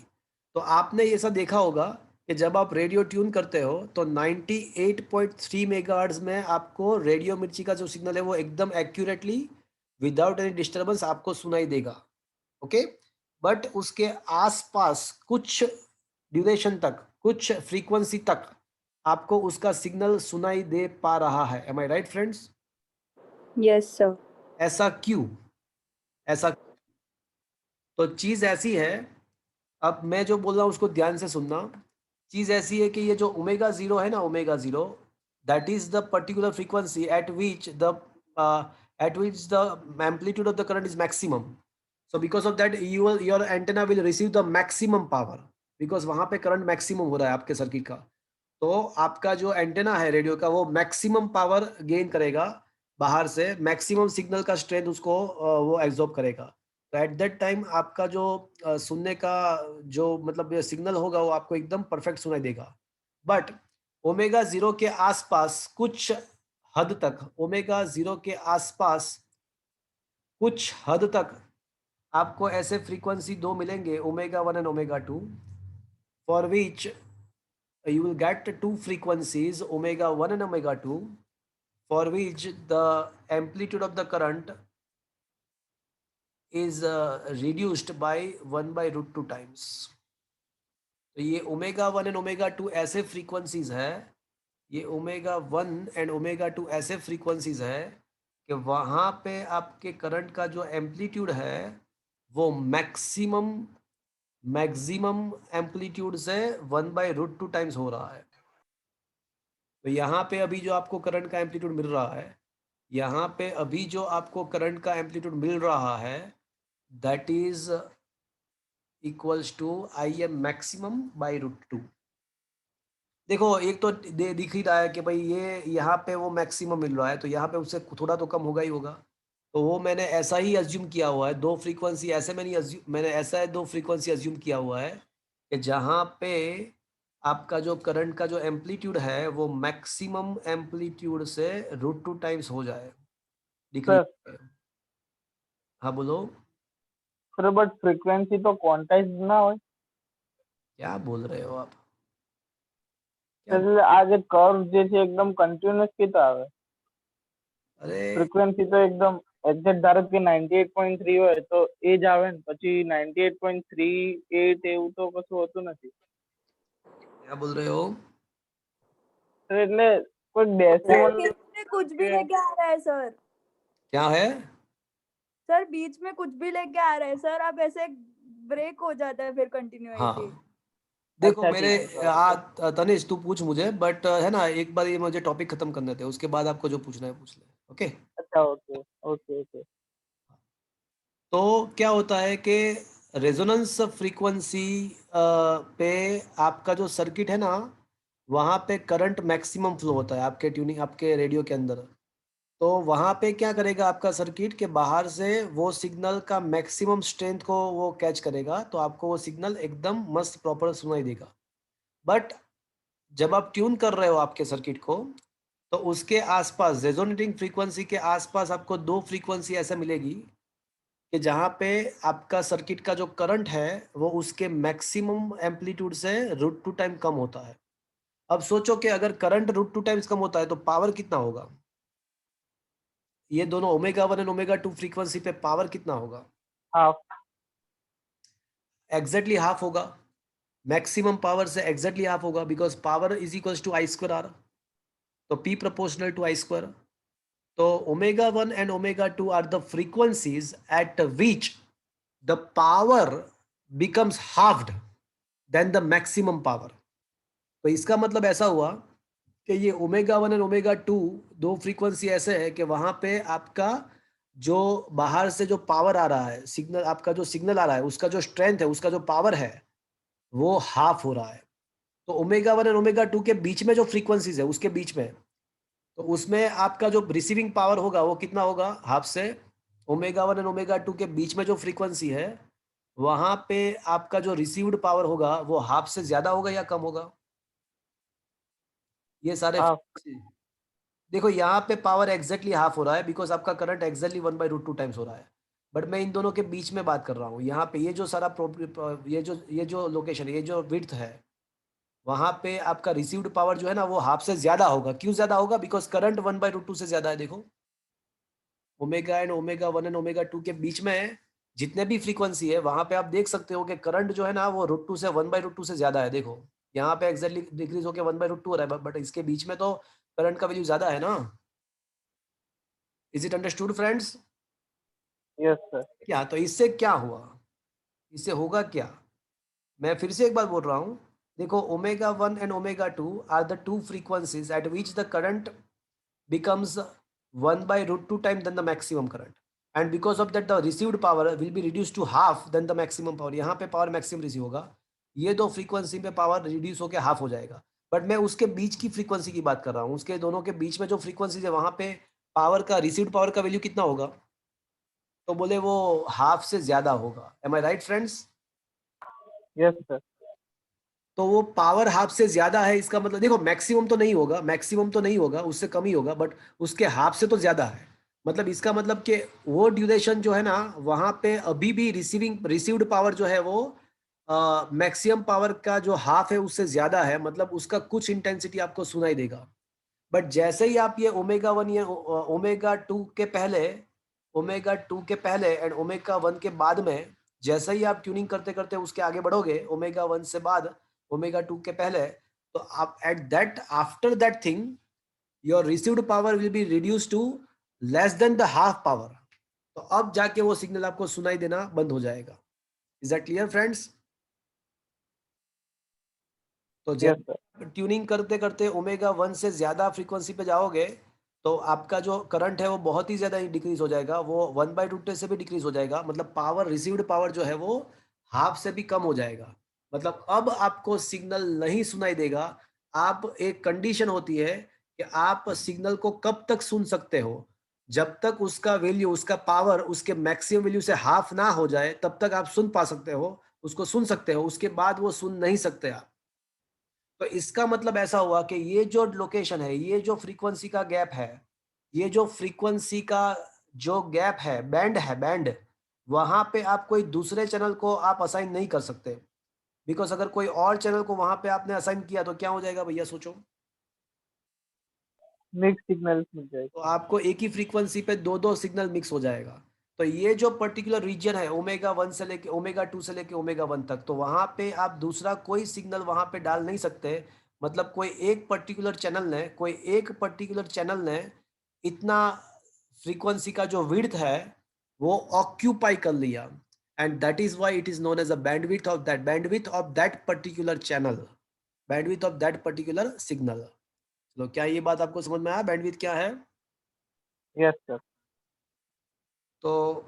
तो आपने ये सब देखा होगा कि जब आप रेडियो ट्यून करते हो तो 98.3 मेगाहर्ट्ज़ में आपको रेडियो मिर्ची का जो सिग्नल है वो एकदम एक्यूरेटली विदाउट एनी डिस्टरबेंस आपको सुनाई देगा। ओके, बट उसके आसपास कुछ ड्यूरेशन तक, कुछ फ्रीक्वेंसी तक आपको उसका सिग्नल सुनाई दे पा रहा है। एम आई राइट फ्रेंड्स? Yes sir. ऐसा क्यों? ऐसा तो चीज़ ऐसी है, अब मैं जो बोल रहा हूँ उसको ध्यान से सुनना। चीज़ ऐसी है कि ये जो ओमेगा ज़ीरो है ना, omega zero, that is the particular frequency at which the amplitude of the current is maximum. So because of that your antenna will receive the maximum power, because वहाँ पे करंट मैक्सिमम हो रहा है आपके circuit का। तो आपका जो एंटेना है रेडियो का वो मैक्सिमम पावर गेन करेगा, बाहर से मैक्सिमम सिग्नल का स्ट्रेंथ उसको वो एब्जॉर्ब करेगा। तो एट दैट टाइम आपका जो सुनने का जो मतलब सिग्नल होगा वो आपको एकदम परफेक्ट सुनाई देगा। बट ओमेगा ज़ीरो के आसपास कुछ हद तक, ओमेगा 0 के आसपास कुछ हद तक आपको ऐसे फ्रीक्वेंसी दो मिलेंगे, omega 1 and omega 2, for which you will get two frequencies, omega 1 and omega 2, for which the amplitude of the current is reduced by 1 by root 2 times. तो ये ओमेगा 1 एंड ओमेगा 2 ऐसे फ्रीक्वेंसीज है, ये omega 1 and omega 2 ऐसे frequencies है कि वहाँ पे आपके करंट का जो एम्पलीट्यूड है वो मैक्सिमम एम्पलीट्यूड से 1 बाई रूट 2 टाइम्स हो रहा है। तो यहाँ पे अभी जो आपको करंट का एम्पलीट्यूड मिल रहा है, यहाँ पे अभी जो आपको करंट का एम्पलीट्यूड मिल रहा है, that is equals to I M maximum by root 2। देखो एक तो दिख ही रहा है कि भाई ये यहाँ पे वो मैक्सिमम मिल रहा है, तो यहाँ पे उससे थोड़ा तो कम होगा ही होगा। तो वो मैंने ऐसा ही अज्यूम किया हुआ है, दो फ्रीक्वेंसी ऐसे मैंने ऐसा है, दो फ्रीक्वेंसी अज्यूम किया हुआ है कि जहाँ पे आपका जो करंट का जो एम्पलीट्यूड है वो मैक्सिमम एम्पलीट्यूड से रूट 2 टाइम्स हो जाए। दिख रही है? हाँ बोलो। सर बट फ्रीक्वेंसी तो क्वांटाइज ना हो। क्या बोल रहे हो आप? सर आगे कर्व जैसे एकदम कंटिन्यूअस की तो आवे, अरे फ्रीक्वेंसी तो एकदम એક્ઝેક્ટ ધારો કે 98.3 હોય તો એ જ આવે ને, પછી 98.38 એવું તો કશું હોતું નથી क्या बोल रहे हो? સર। એટલે કોઈ सर डेसिमल बीच में कुछ भी लेके आ रहा है सर। क्या है? सर बीच में कुछ भी लेके आ रहा है सर, आप ऐसे ब्रेक हो जाता है फिर कंटिन्यूटी। हाँ देखो अच्छा, मेरे ठीक है। तनिष तू पूछ मुझे, बट है ना, एक बार ये मुझे टॉपिक खत्म करने दे, उसके बाद आपको जो पूछना है पूछ ले। ओके। अच्छा, ओके ओके ओके। तो क्या होता है कि रेजोनेंस फ्रीक्वेंसी पे आपका जो सर्किट है ना, वहाँ पे करंट मैक्सिमम फ्लो होता है आपके ट्यूनिंग, आपके रेडियो के अंदर। तो वहाँ पे क्या करेगा आपका सर्किट के बाहर से वो सिग्नल का मैक्सिमम स्ट्रेंथ को वो कैच करेगा, तो आपको वो सिग्नल एकदम मस्त प्रॉपर सुनाई देगा। बट जब आप ट्यून कर रहे हो आपके सर्किट को, तो उसके आसपास रेजोनेटिंग फ्रीक्वेंसी के आसपास आपको दो फ्रीक्वेंसी ऐसे मिलेगी कि जहाँ पे आपका सर्किट का जो करंट है वो उसके मैक्सिमम एम्पलीट्यूड से रूट 2 टाइम कम होता है। अब सोचो कि अगर करंट रूट 2 टाइम्स कम होता है तो पावर कितना होगा? ये दोनों ओमेगा 1 एंड ओमेगा 2 फ्रीक्वेंसी पे पावर कितना होगा? हाफ। एग्जैक्टली हाफ होगा। मैक्सिमम पावर से एग्जैक्टली हाफ होगा, because power is equals to I square R, तो P proportional to I square. तो omega 1 and omega 2 are the frequencies at which the power becomes halved than the maximum power. तो इसका मतलब ऐसा हुआ कि ये ओमेगा 1 एंड ओमेगा 2 दो फ्रीक्वेंसी ऐसे है कि वहां पे आपका जो बाहर से जो पावर आ रहा है, सिग्नल, आपका जो सिग्नल आ रहा है उसका जो स्ट्रेंथ है, उसका जो पावर है वो हाफ हो रहा है। तो ओमेगा 1 एंड ओमेगा 2 के बीच में जो फ्रीक्वेंसीज है उसके बीच में, तो उसमें आपका जो रिसीविंग पावर होगा वो कितना होगा? हाफ से। ओमेगा 1 एंड ओमेगा 2 के बीच में जो फ्रीक्वेंसी है वहां पे आपका जो रिसीव्ड पावर होगा वो हाफ से ज्यादा होगा या कम होगा? ये सारे हाफ। देखो यहाँ पे पावर एग्जैक्टली हाफ हो रहा है, बिकॉज आपका current exactly 1 by root 2 times हो रहा है। बट मैं इन दोनों के बीच में बात कर रहा हूँ। यहाँ पे ये जो सारा ये जो लोकेशन, ये जो विड्थ है, वहां पे आपका रिसीव्ड पावर जो है ना वो हाफ से ज्यादा होगा। क्यों ज्यादा होगा? बिकॉज करंट 1 बाई रूट 2 से ज्यादा है। देखो omega and omega 1 and omega 2 के बीच में जितने भी फ्रीक्वेंसी है वहां पे आप देख सकते हो कि करंट जो है ना वो रूट 2 से 1 बाई रूट 2 से ज्यादा है। देखो यहाँ पे एग्जैक्टली डिक्रीज होकर 1 बाई रूट 2 हो रहा है, बट इसके बीच में तो करंट का वैल्यू ज्यादा है ना। Is it understood friends? Yes sir. क्या तो इससे क्या हुआ, इससे होगा क्या? मैं फिर से एक बार बोल रहा हूँ। देखो omega 1 and omega 2 are the two frequencies at which the current becomes 1 by root 2 times than the maximum current, and because of that the received power will be reduced to half than the maximum power. यहाँ पे power maximum receive होगा, ये दो frequency पे power reduce होकर half हो जाएगा। But मैं उसके बीच की फ्रीक्वेंसी की बात कर रहा हूँ, उसके दोनों के बीच में जो फ्रीक्वेंसी है वहां पे पावर का, रिसीव्ड पावर का वैल्यू कितना होगा? तो बोले वो हाफ से ज्यादा होगा। एम आई राइट फ्रेंड्स? Yes sir. तो वो पावर हाफ से ज्यादा है, इसका मतलब देखो मैक्सिमम तो नहीं होगा, मैक्सिमम तो नहीं होगा, उससे कम ही होगा, बट उसके हाफ से तो ज्यादा है। मतलब इसका मतलब कि वो ड्यूरेशन जो है ना, वहां पे अभी भी रिसीव्ड पावर जो है वो मैक्सिमम पावर का जो हाफ है उससे ज्यादा है, मतलब उसका कुछ इंटेंसिटी आपको सुनाई देगा। बट जैसे ही आप ये ओमेगा 1 या ओमेगा 2 के पहले, ओमेगा 2 के पहले एंड ओमेगा 1 के बाद में, जैसे ही आप ट्यूनिंग करते करते उसके आगे बढ़ोगे, ओमेगा 1 से बाद ओमेगा 2 के पहले, तो आप at that after that thing your received power will be reduce to less than the half power. तो अब जाके वो सिग्नल आपको सुनाई देना बंद हो जाएगा। Is that clear friends? तो यस जब सर। ट्यूनिंग करते करते ओमेगा 1 से ज्यादा फ्रीक्वेंसी पे जाओगे, तो आपका जो करंट है वो बहुत ही ज्यादा डिक्रीज हो जाएगा, वो 1/2 से भी डिक्रीज हो जाएगा, मतलब पावर रिसीव्ड पावर जो है वो हाफ से भी कम हो जाएगा। मतलब अब आपको सिग्नल नहीं सुनाई देगा। आप एक कंडीशन होती है कि आप सिग्नल को कब तक सुन सकते हो, जब तक उसका वैल्यू, उसका पावर उसके मैक्सिमम वैल्यू से हाफ ना हो जाए, तब तक आप सुन पा सकते हो, उसको सुन सकते हो, उसके बाद वो सुन नहीं सकते आप। तो इसका मतलब ऐसा हुआ कि ये जो लोकेशन है, ये जो फ्रीक्वेंसी का गैप है, ये जो फ्रीक्वेंसी का जो गैप है, बैंड है, बैंड, वहां पे आप कोई दूसरे चैनल को आप असाइन नहीं कर सकते। बिकॉज अगर कोई और चैनल को वहां पे आपने असाइन किया तो क्या हो जाएगा भैया, सोचो। मिक्स सिग्नल्स मिल जाएगा। तो आपको एक ही फ्रीक्वेंसी पे दो दो सिग्नल मिक्स हो जाएगा। तो ये जो पर्टिकुलर रीजन है ओमेगा 1 से लेके ओमेगा 2 से लेके ओमेगा 1 तक, तो वहां पे आप दूसरा कोई सिग्नल वहां पे डाल नहीं सकते। मतलब कोई एक पर्टिकुलर चैनल ने इतना फ्रीक्वेंसी का जो विड्थ है वो ऑक्यूपाई कर लिया, and that is why it is known as a bandwidth of that particular channel, bandwidth of that particular signal. तो क्या ये बात आपको समझ में आया, बैंडविड्थ क्या है? Yes sir. तो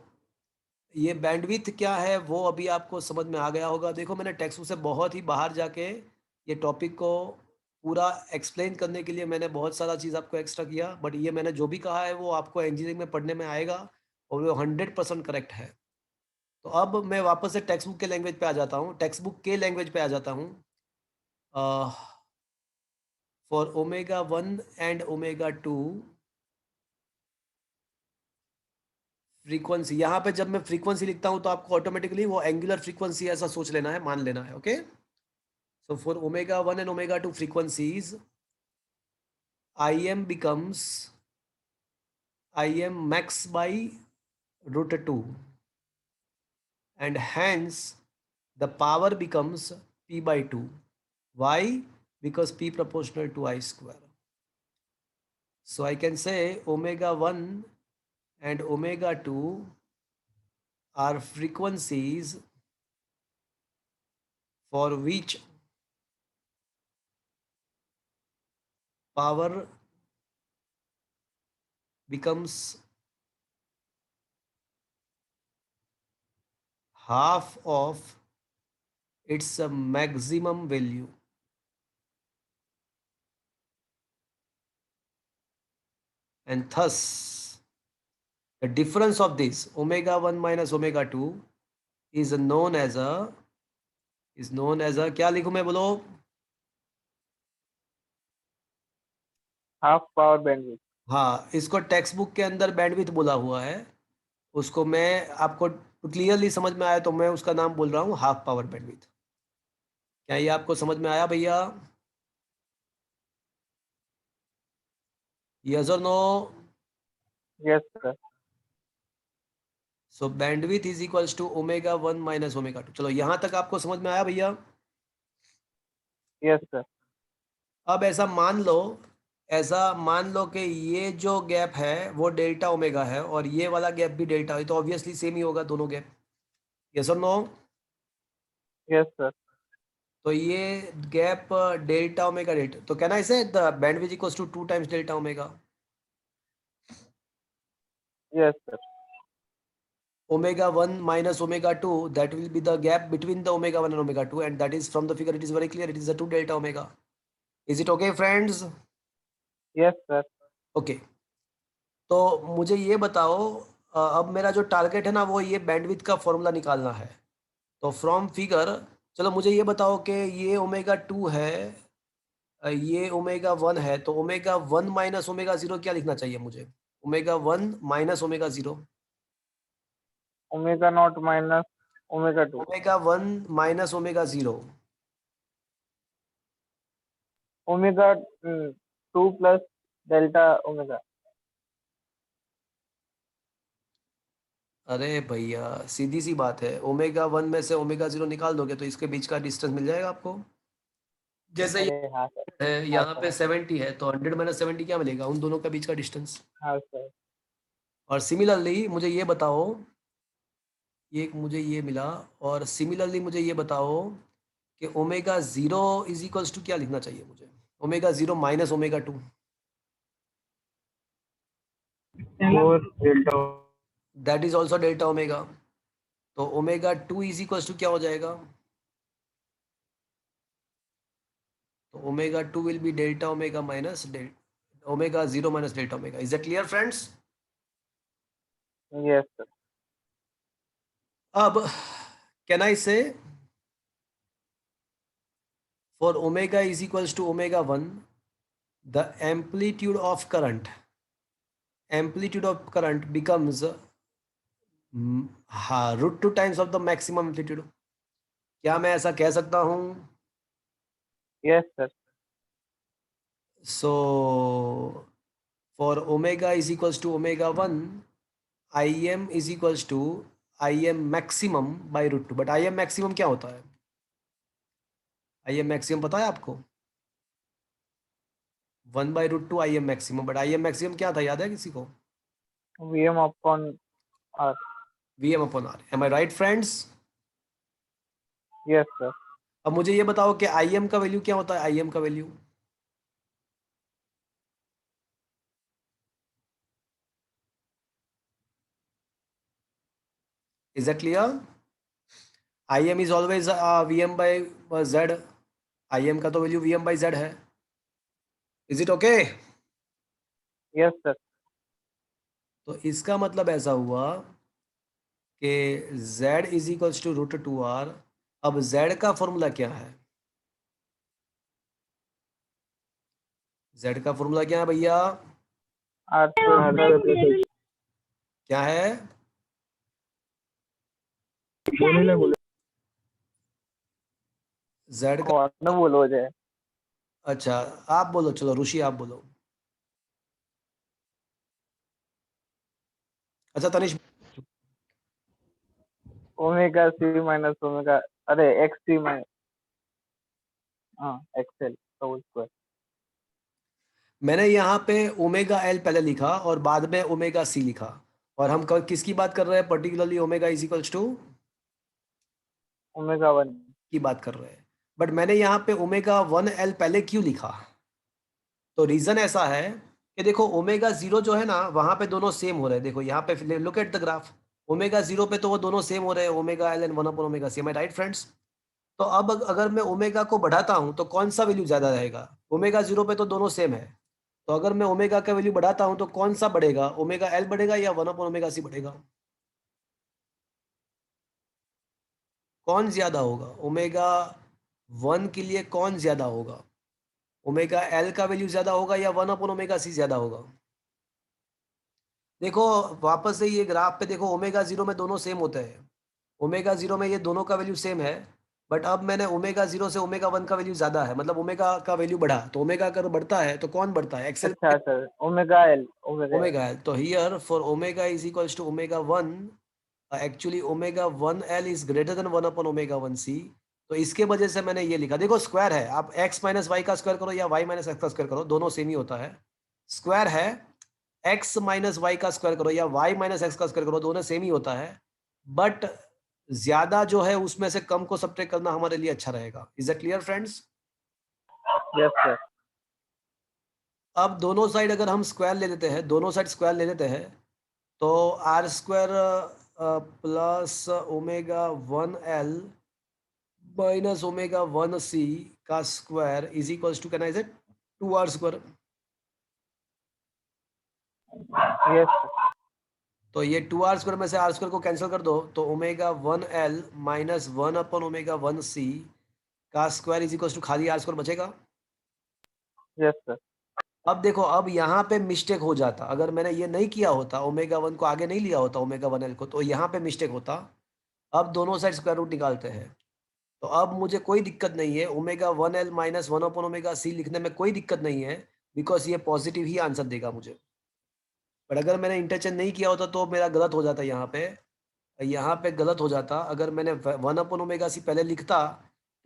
ये बैंडविड्थ क्या है वो अभी आपको समझ में आ गया होगा। देखो मैंने टेक्स्ट बुक से बहुत ही बाहर जाके ये टॉपिक को पूरा एक्सप्लेन करने के लिए मैंने बहुत सारा चीज़ आपको एक्स्ट्रा किया, बट ये मैंने जो भी कहा है वो आपको इंजीनियरिंग में पढ़ने में आएगा और वो 100% करेक्ट है। तो अब मैं वापस से टेक्स्ट बुक के लैंग्वेज पे आ जाता हूँ, टेक्स्ट बुक के लैंग्वेज पे आ जाता हूँ। For omega 1 and omega 2 frequency, यहाँ पे जब मैं फ्रीक्वेंसी लिखता हूँ तो आपको ऑटोमेटिकली वो एंगुलर फ्रीक्वेंसी ऐसा सोच लेना है, मान लेना है। Okay, so for omega 1 and omega 2 frequencies, Im becomes Im max by √2, and hence the power becomes P by 2. Why? Because P proportional to I square. So I can say omega 1 and omega 2 are frequencies for which power becomes half of its maximum value. And thus, the difference of this omega 1 minus omega 2 is known as a क्या लिखूं मैं, बोलो? Half power bandwidth. हाँ, इसको text book के अंदर bandwidth बोला हुआ है, उसको मैं आपको क्लियरली समझ में आया तो मैं उसका नाम बोल रहा हूँ हाफ पावर बैंडविड्थ। क्या ये आपको समझ में आया भैया? यस और no? Yes sir. So bandwidth is equals to omega 1 minus omega 2। चलो यहाँ तक आपको समझ में आया भैया? Yes sir. अब ऐसा मान लो कि ये जो गैप है वो डेल्टा ओमेगा है और ये वाला गैप भी डेल्टा है, तो ऑब्वियसली सेम ही होगा दोनों गैप। यस और नो? Yes sir. तो ये गैप डेल्टा ओमेगा डेल्टा, तो कहना इसे the bandwidth equals to 2 times delta omega. Yes sir. Omega 1 minus omega 2, that will be the gap between the omega 1 and omega 2, and that is from the figure it is very clear, it is a 2 delta omega. Is it okay friends? Yes sir. Okay, तो मुझे ये बताओ, अब मेरा जो target है ना वो ये बैंडविड्थ का फॉर्मूला निकालना है। तो फ्रॉम फिगर चलो मुझे ये बताओ कि ये ओमेगा 2 है, ये ओमेगा 1 है, तो ओमेगा 1 माइनस ओमेगा 0 क्या लिखना चाहिए मुझे? Omega 1 minus omega 0, omega naught minus omega 2, omega 1 minus omega 0, omega 2 plus delta omega. अरे भैया सीधी सी बात है, ओमेगा 1 में से ओमेगा 0 निकाल दोगे तो इसके बीच का डिस्टेंस मिल जाएगा आपको। जैसे ये अरे हाँ सर, है, हाँ यहाँ पे सर, 70 है, तो 100 माइनस 70 क्या मिलेगा? उन दोनों का बीच का डिस्टेंस। हाँ सर। और सिमिलरली मुझे ये बताओ, ये मुझे ये मिला, और सिमिलरली मुझे ये बताओ कि ओमेगा 0 इज इक्वल्स टू क्या लिखना चाहिए मुझे? Omega 0 minus omega 2, four delta. That is also delta omega. तो ओमेगा 2 इज इक्वल्स टू क्या हो जाएगा? तो omega 2 will be delta omega minus omega 0 minus delta omega. Is that clear friends? Yes sir. अब कैन आई से for omega is equals to omega 1, the amplitude of current becomes root 2 times of the maximum amplitude. क्या मैं ऐसा कह सकता हूं? Yes sir. So for omega is equals to omega 1, Im is equals to Im maximum by root 2. But Im maximum क्या होता है? Im maximum पता है आपको? 1 by root 2 Im maximum. But Im maximum क्या था, याद है किसी को? Vm upon R. Vm upon R. Am I right friends? Yes sir. अब मुझे ये बताओ कि Im का वैल्यू क्या होता है? Im का value is that clear? Im is always Vm by Z. Im का तो वैल्यू Vm by Z है. Is it okay? Yes sir. तो इसका मतलब ऐसा हुआ कि Z is equals to root 2R। अब Z का फॉर्मूला क्या है? Z का फॉर्मूला क्या है भैया? R square. क्या है? Z का, और न बोलो जाए। अच्छा आप बोलो, चलो ऋषि आप बोलो। अच्छा Tanish, omega C minus omega, अरे एक्स सी माइनस, हाँ एक्सएल का होल स्क्वायर। मैंने यहाँ पे ओमेगा एल पहले लिखा और बाद में ओमेगा सी लिखा, और हम किसकी बात कर रहे हैं? Particularly omega is equals to omega 1। की बात कर रहे हैं। बट मैंने यहाँ पे ओमेगा 1 एल पहले क्यों लिखा? तो रीजन ऐसा है कि देखो ओमेगा 0 जो है ना, वहां पे दोनों सेम हो रहे हैं। देखो यहाँ पे look at the graph, omega 0 पे तो वो दोनों सेम हो रहे हैं, omega L and 1 upon omega C. Right friends? तो अब अगर मैं ओमेगा को बढ़ाता हूं तो कौन सा वैल्यू ज्यादा रहेगा? ओमेगा 0 पे तो दोनों सेम है, तो अगर मैं ओमेगा का वैल्यू बढ़ाता हूं तो कौन सा बढ़ेगा? ओमेगा एल बढ़ेगा या 1 अपॉन ओमेगा सी बढ़ेगा? कौन ज्यादा होगा? ओमेगा 1 के लिए कौन ज्यादा होगा? ओमेगा एल का वैल्यू ज्यादा होगा या 1 अपॉन ओमेगा सी ज्यादा होगा? देखो वापस से ये ग्राफ पे देखो, ओमेगा 0 में दोनों सेम होते हैं, ओमेगा 0 में ये दोनों का वैल्यू सेम है। बट अब मैंने ओमेगा 0 से ओमेगा 1 का वैल्यू ज्यादा है, मतलब ओमेगा का वैल्यू बढ़ा, तो ओमेगा अगर बढ़ता है तो कौन बढ़ता है? एक्सेल। अच्छा sir, omega L, omega L. Omega L. तो here for omega is equals to omega 1, actually omega 1 L is greater than 1 upon omega 1 C. तो इसके वजह से मैंने ये लिखा। देखो स्क्वायर है, आप x माइनस वाई का स्क्वायर करो या y माइनस एक्स का स्क्वायर करो, दोनों सेम ही होता है। स्क्वायर है, x माइनस वाई का स्क्वायर करो या y माइनस एक्स का स्क्वायर करो, दोनों सेम ही होता है। बट ज्यादा जो है उसमें से कम को सब्ट्रैक्ट करना हमारे लिए अच्छा रहेगा। Is that clear friends? Yes sir. अब दोनों साइड अगर हम स्क्वायर ले लेते हैं, दोनों साइड स्क्वायर ले लेते हैं, तो R square plus omega 1 L minus omega 1 C का square is equals to, can I say 2 are square. Yes sir. तो ये 2r² में से r² को कैंसिल कर दो, तो omega 1l minus 1 upon omega 1c का स्क्वायर इज इक्वल टू खाली r² बचेगा। Yes sir. अब देखो, अब यहाँ पे मिस्टेक हो जाता, अगर मैंने ये नहीं किया होता, ओमेगा 1 को आगे नहीं लिया होता, ओमेगा 1l को, तो यहाँ पे मिस्टेक होता। अब दोनों साइड स्क्वायर रूट निकालते हैं, तो अब मुझे कोई दिक्कत नहीं है, omega 1l minus 1 upon omega c लिखने में कोई दिक्कत नहीं है, बिकॉज ये पॉजिटिव ही आंसर देगा मुझे। बट अगर मैंने इंटरचेंज नहीं किया होता तो मेरा गलत हो जाता, यहाँ पे गलत हो जाता। अगर मैंने 1 अपॉन ओमेगा सी पहले लिखता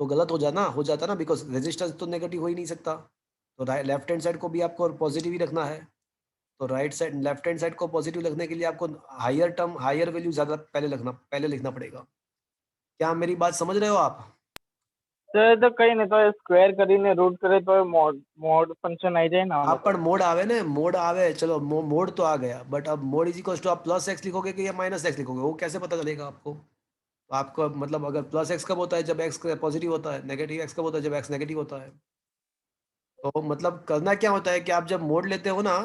तो गलत हो जाता ना, बिकॉज रेजिस्टेंस तो नेगेटिव हो ही नहीं सकता। तो लेफ्ट हैंड साइड को भी आपको पॉजिटिव ही रखना है, तो लेफ्ट हैंड साइड को पॉजिटिव रखने के लिए आपको हायर वैल्यू ज़्यादा पहले लिखना पड़ेगा। क्या मेरी बात समझ रहे हो आप? સર તો કઈ નહીં, તો સ્ક્વેર કરીને રૂટ કરે તો મોડ ફંક્શન આવી જાય ને આમાં आप पर मोड आवे ने, मोड आवे, चलो मोड तो आ गया, बट अब मोड इज इक्वल टू आप प्लस एक्स लिखोगे कि या माइनस एक्स लिखोगे, वो कैसे पता चलेगा आपको? तो आपको मतलब अगर प्लस एक्स कब होता है, जब एक्स पॉजिटिव होता है, नेगेटिव एक्स कब होता है, जब एक्स नेगेटिव होता है। तो मतलब करना क्या होता है कि आप जब मोड लेते हो ना,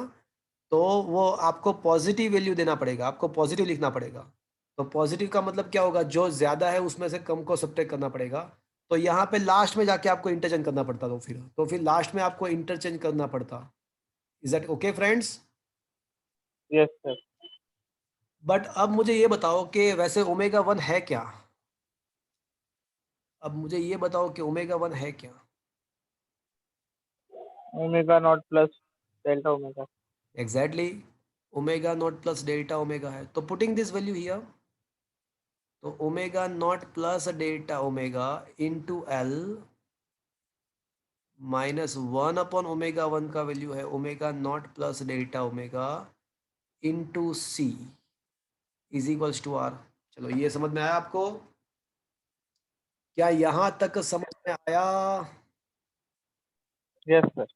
तो वो आपको पॉजिटिव वैल्यू देना पड़ेगा, आपको पॉजिटिव लिखना पड़ेगा। तो पॉजिटिव का मतलब क्या होगा, जो ज़्यादा है उसमें से कम को सब्ट्रैक्ट करना पड़ेगा। तो यहाँ पे लास्ट में जाके आपको इंटरचेंज करना पड़ता, तो फिर लास्ट में आपको इंटरचेंज करना पड़ता। Is that okay friends? Yes sir. But अब मुझे ये बताओ कि वैसे ओमेगा 1 है क्या? अब मुझे ये बताओ कि ओमेगा 1 है क्या? Omega not plus delta omega. Exactly, omega not plus delta omega है। तो पुटिंग दिस वैल्यू हियर, तो omega not plus delta omega into L minus 1 upon omega 1 का वैल्यू है omega not plus delta omega into C is equals to R. चलो, ये समझ में आया आपको? क्या यहाँ तक समझ में आया? Yes sir.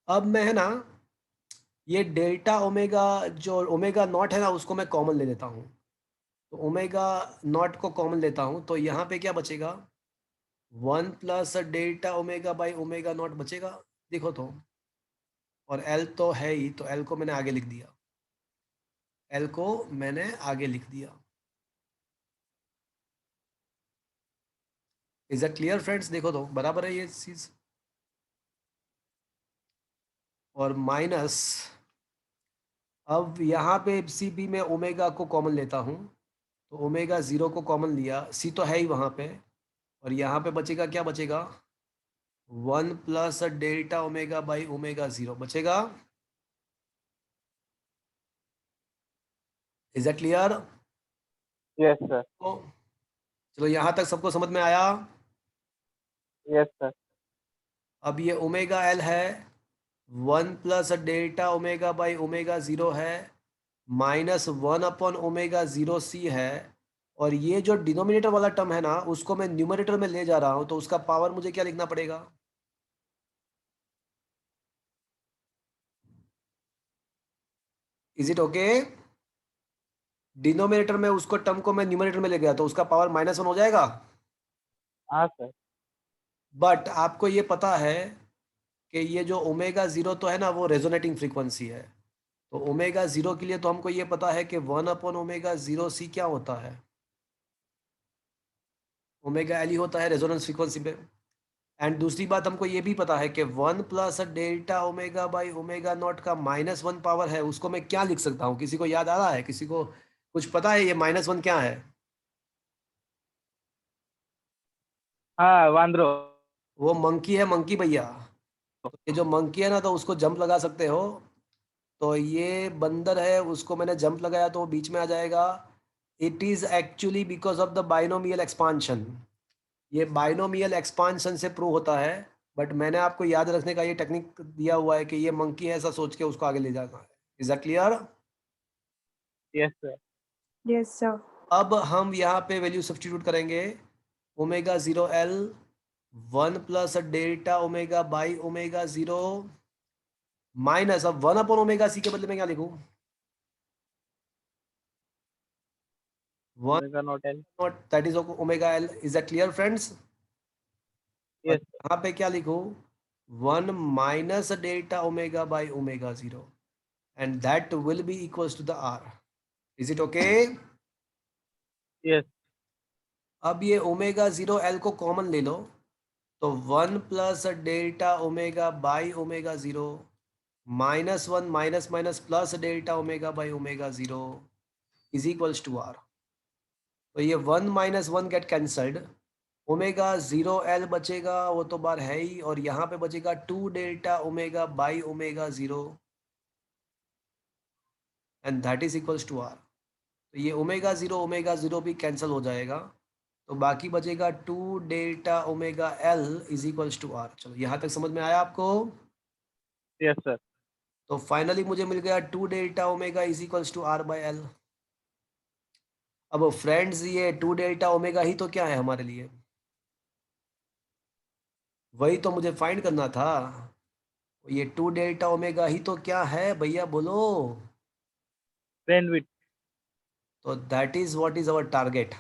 अब मैं है ना, ये डेल्टा ओमेगा, जो ओमेगा नॉट है ना, उसको मैं कॉमन ले लेता हूँ। तो ओमेगा नॉट को कॉमन लेता हूँ, तो यहाँ पे क्या बचेगा, 1 plus delta omega by omega naught बचेगा। देखो तो, और एल तो है ही, तो एल को मैंने आगे लिख दिया, एल को मैंने आगे लिख दिया। Is that clear friends? देखो तो बराबर है ये चीज। और माइनस, अब यहाँ पे सी बी में ओमेगा को कॉमन लेता हूँ, तो ओमेगा 0 को कॉमन लिया, सी तो है ही वहाँ पे, और यहाँ पे बचेगा, क्या बचेगा, 1 plus delta omega by omega 0 बचेगा। Is that clear? Yes sir. तो चलो, यहाँ तक सबको समझ में आया? Yes sir. अब ये ओमेगा एल है, 1 plus delta omega by omega 0 है, माइनस 1 अपॉन ओमेगा 0 सी है, और ये जो डिनोमिनेटर वाला टर्म है ना, उसको मैं न्यूमरेटर में ले जा रहा हूँ, तो उसका पावर मुझे क्या लिखना पड़ेगा, इज इट ओके? डिनोमिनेटर में उसको टर्म को मैं न्यूमरेटर में ले गया, तो उसका पावर -1 हो जाएगा। हाँ सर। बट आपको ये पता है कि ये जो ओमेगा 0 तो है ना, वो रेजोनेटिंग फ्रीक्वेंसी है। तो ओमेगा 0 के लिए तो हमको ये पता है कि 1 अपॉन ओमेगा 0 सी क्या होता है, ओमेगा एल ही होता है रेजोनेंस फ्रीक्वेंसी पे। एंड दूसरी बात हमको ये भी पता है कि 1 plus delta omega by omega naught का -1 पावर है, उसको मैं क्या लिख सकता हूँ? किसी को याद आ रहा है? किसी को कुछ पता है ये -1 क्या है? हाँ वांद्रो। वो मंकी है, मंकी भैया। तो ये जो मंकी है ना, तो उसको जंप लगा सकते हो। तो ये बंदर है, उसको मैंने जंप लगाया तो वो बीच में आ जाएगा। It is actually because of the binomial expansion. ये बाइनोमियल एक्सपांशन से प्रूव होता है। बट मैंने आपको याद रखने का ये टेक्निक दिया हुआ है कि ये मंकी है, ऐसा सोच के उसको आगे ले जाना है। Is that clear? Yes sir. Yes, sir. अब हम यहाँ पे वैल्यू सब्स्टिट्यूट करेंगे, omega 0 L 1 plus delta omega by omega 0 minus, अब 1 अपॉन ओमेगा सी के बदले में क्या लिखूं, 1 omega not L. Not, that is omega L. Is that clear friends? और यस। यहाँ पे क्या लिखूं, 1 minus delta omega by omega 0, and that will be equals to the R. Is it okay? Yes अब ये ओमेगा 0 एल को common ले लो, तो 1 plus delta omega by omega 0 -1 minus minus plus delta omega by omega 0 is equals to R. तो ये 1 minus 1 get cancelled, omega 0 L बचेगा, वो तो बार है ही, और यहाँ पे बचेगा 2 delta omega by omega 0 and that is equals to R. तो ये ओमेगा 0 भी कैंसिल हो जाएगा, तो बाकी बचेगा 2 delta omega L is equals to R. चलो यहाँ तक समझ में आया आपको? Yes sir. तो फाइनली मुझे मिल गया 2 delta omega is equals to R by L. अब फ्रेंड्स ये 2 डेल्टा ओमेगा ही तो क्या है हमारे लिए, वही तो मुझे फाइंड करना था। ये 2 डेल्टा ओमेगा ही तो क्या है भैया, बोलो। बैंडविड्थ। तो that is what is our target.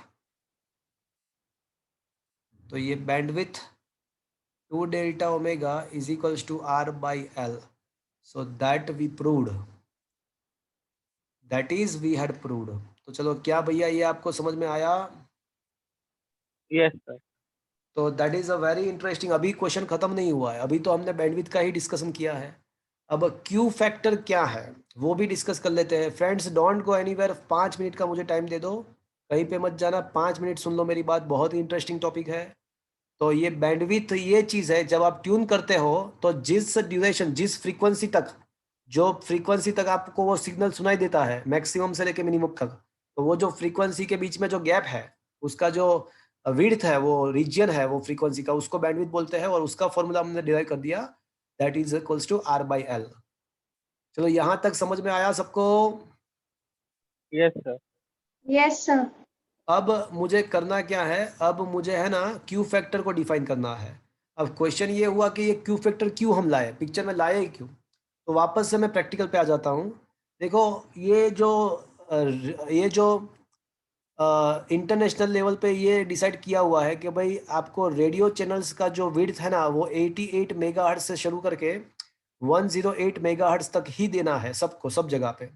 तो ये bandwidth 2 delta omega is equals to R by L, so that we proved, that is we had proved. तो चलो क्या भैया ये आपको समझ में आया? Yes sir. तो that is a very interesting. अभी क्वेश्चन खत्म नहीं हुआ है, अभी तो हमने बैंडविथ का ही डिस्कशन किया है। अब क्यू फैक्टर क्या है वो भी डिस्कस कर लेते हैं। Friends don't go anywhere, 5 minute का मुझे टाइम दे दो, कहीं पे मत जाना, 5 मिनट सुन लो मेरी बात, बहुत ही इंटरेस्टिंग टॉपिक है। तो ये बैंडविथ ये चीज़ है, जब आप ट्यून करते हो तो जिस ड्यूरेशन, जिस फ्रीक्वेंसी तक, जो फ्रीक्वेंसी तक आपको वो सिग्नल सुनाई देता है मैक्सिमम से लेके मिनिमम तक, तो वो जो फ्रीक्वेंसी के बीच में जो गैप है, उसका जो विड्थ है, वो रीजन है वो फ्रीक्वेंसी का, उसको बैंडविथ बोलते हैं, और उसका फॉर्मूला हमने डिराइव कर दिया, that is equals to R by L. चलो यहाँ तक समझ में आया सबको? Yes sir. Yes sir. अब मुझे करना क्या है, अब मुझे है ना क्यू फैक्टर को डिफाइन करना है। अब क्वेश्चन ये हुआ कि ये क्यू फैक्टर क्यों हम लाए, पिक्चर में लाए ही क्यों? तो वापस से मैं प्रैक्टिकल पे आ जाता हूँ। देखो ये जो इंटरनेशनल लेवल पे ये डिसाइड किया हुआ है कि भाई आपको रेडियो चैनल्स का जो विड्थ है ना वो 88 मेगाहर्ट्ज से शुरू करके 108 मेगाहर्ट्ज तक ही देना है सबको, सब जगह पे।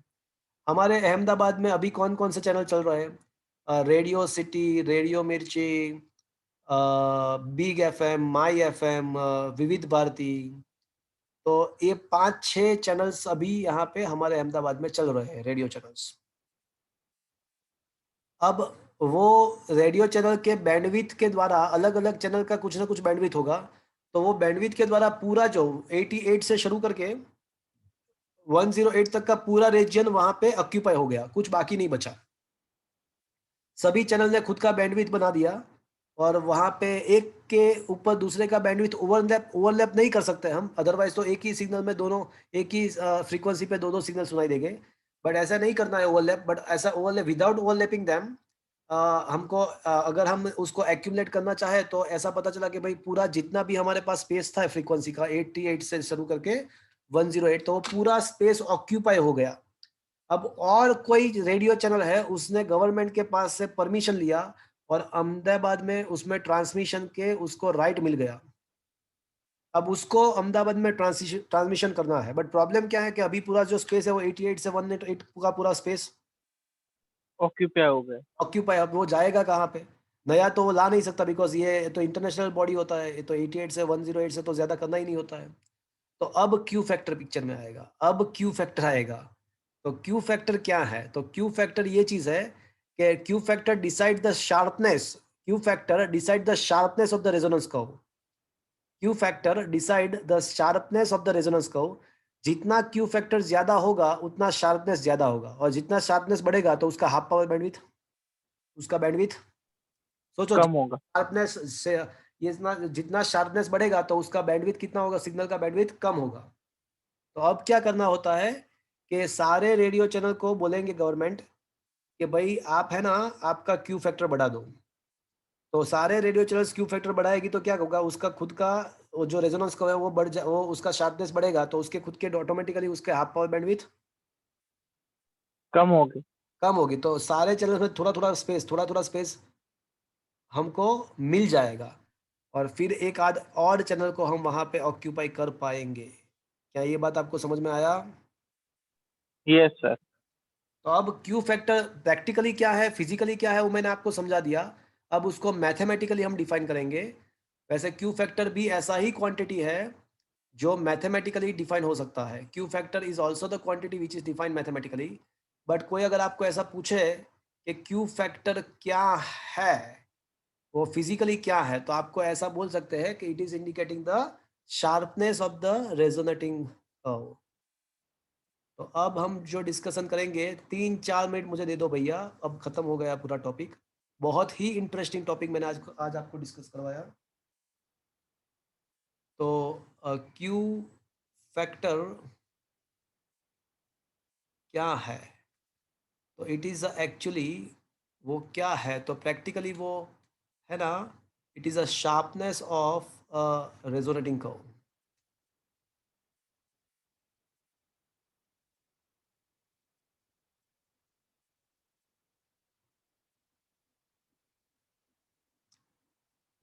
हमारे अहमदाबाद में अभी कौन कौन से चैनल चल रहे हैं? रेडियो सिटी, रेडियो मिर्ची, बिग एफएम, माई एफएम, विविध भारती। तो ये 5-6 चैनल्स अभी यहाँ पे हमारे अहमदाबाद में चल रहे हैं, रेडियो चैनल्स। अब वो रेडियो चैनल के बैंडविड्थ के द्वारा, अलग अलग चैनल का कुछ ना कुछ बैंडविड्थ होगा, तो वो बैंडविड्थ के द्वारा पूरा जो 88 से शुरू करके 108 तक का पूरा रीजन वहां पे ऑक्यूपाई हो गया, कुछ बाकी नहीं बचा। सभी चैनल ने खुद का बैंडविड्थ बना दिया, और वहां पे एक के ऊपर दूसरे का बैंडविड्थ ओवरलैप नहीं कर सकते हम, अदरवाइज तो एक ही सिग्नल में दोनों, एक ही फ्रीक्वेंसी पे दो सिग्नल सुनाई देंगे। बट ऐसा नहीं करना है ओवरलैप, बट ऐसा ओवरलैप विदाउट ओवरलैपिंग दैम, हमको अगर हम उसको एक्यूमुलेट करना चाहे तो ऐसा पता चला कि भाई पूरा जितना भी हमारे पास स्पेस था फ्रीक्वेंसी का 88 से शुरू करके 108, तो वो पूरा स्पेस ऑक्यूपाई हो गया। अब और कोई रेडियो चैनल है, उसने गवर्नमेंट के पास से परमिशन लिया, और अहमदाबाद में उसमें ट्रांसमिशन के उसको राइट मिल गया। अब उसको अहमदाबाद में ट्रांसमिशन करना है, बट प्रॉब्लम क्या है कि अभी पूरा जो स्पेस है वो 88 से 108 का पूरा स्पेस ऑक्यूपाई हो गए। ऑक्यूपाई। अब वो जाएगा कहाँ पे? नया तो वो ला नहीं सकता, बिकॉज ये तो इंटरनेशनल बॉडी होता है, ये तो 88 से 108 से तो ज्यादा करना ही नहीं होता है। तो अब क्यू फैक्टर पिक्चर में आएगा, अब क्यू फैक्टर आएगा। तो क्यू फैक्टर क्या है? तो क्यू फैक्टर ये चीज है कि Q factor decide the sharpness, Q factor decide the sharpness of the resonance curve. Q factor decide the sharpness of the resonance curve. जितना क्यू फैक्टर ज्यादा होगा उतना शार्पनेस ज्यादा होगा, और जितना शार्पनेस बढ़ेगा तो उसका हाफ पावर बैंडविड्थ, उसका बैंडविड्थ सोचो, कम होगा। शार्पनेस से ये जितना शार्पनेस बढ़ेगा तो उसका बैंडविड्थ कितना होगा, सिग्नल का बैंडविड्थ कम होगा। तो अब क्या करना होता है कि सारे रेडियो चैनल को बोलेंगे गवर्नमेंट कि भाई आप है ना आपका क्यू फैक्टर बढ़ा दो। तो सारे रेडियो चैनल्स क्यू फैक्टर बढ़ाएगी तो क्या होगा, उसका खुद का वो जो रेजोनेंस का है वो वो उसका शार्पनेस बढ़ेगा, तो उसके खुद के ऑटोमेटिकली उसके हाफ पावर बैंडविड्थ कम हो गए। कम होगी। तो सारे चैनल में थोड़ा थोड़ा स्पेस हमको मिल जाएगा, और फिर एक आध और चैनल को हम वहां पे ऑक्यूपाई कर पाएंगे। क्या ये बात आपको समझ में आया? Yes sir. तो अब क्यू फैक्टर प्रैक्टिकली क्या है, फिजिकली क्या है, वो मैंने आपको समझा दिया। अब उसको मैथमेटिकली हम डिफाइन करेंगे। वैसे क्यू फैक्टर भी ऐसा ही क्वांटिटी है जो मैथमेटिकली डिफाइन हो सकता है। Q factor is also the quantity which is defined mathematically. But कोई अगर आपको ऐसा पूछे कि क्यू फैक्टर क्या है, वो फिजिकली क्या है, तो आपको ऐसा बोल सकते हैं कि it is indicating the sharpness of the resonating curve. तो अब हम जो डिस्कशन करेंगे, 3-4 मिनट मुझे दे दो भैया, अब खत्म हो गया पूरा टॉपिक। बहुत ही इंटरेस्टिंग टॉपिक मैंने आज आपको डिस्कस करवाया। तो क्यू फैक्टर क्या है, तो इट इज़ एक्चुअली, वो क्या है, तो प्रैक्टिकली वो है ना, it is a sharpness of resonating curve.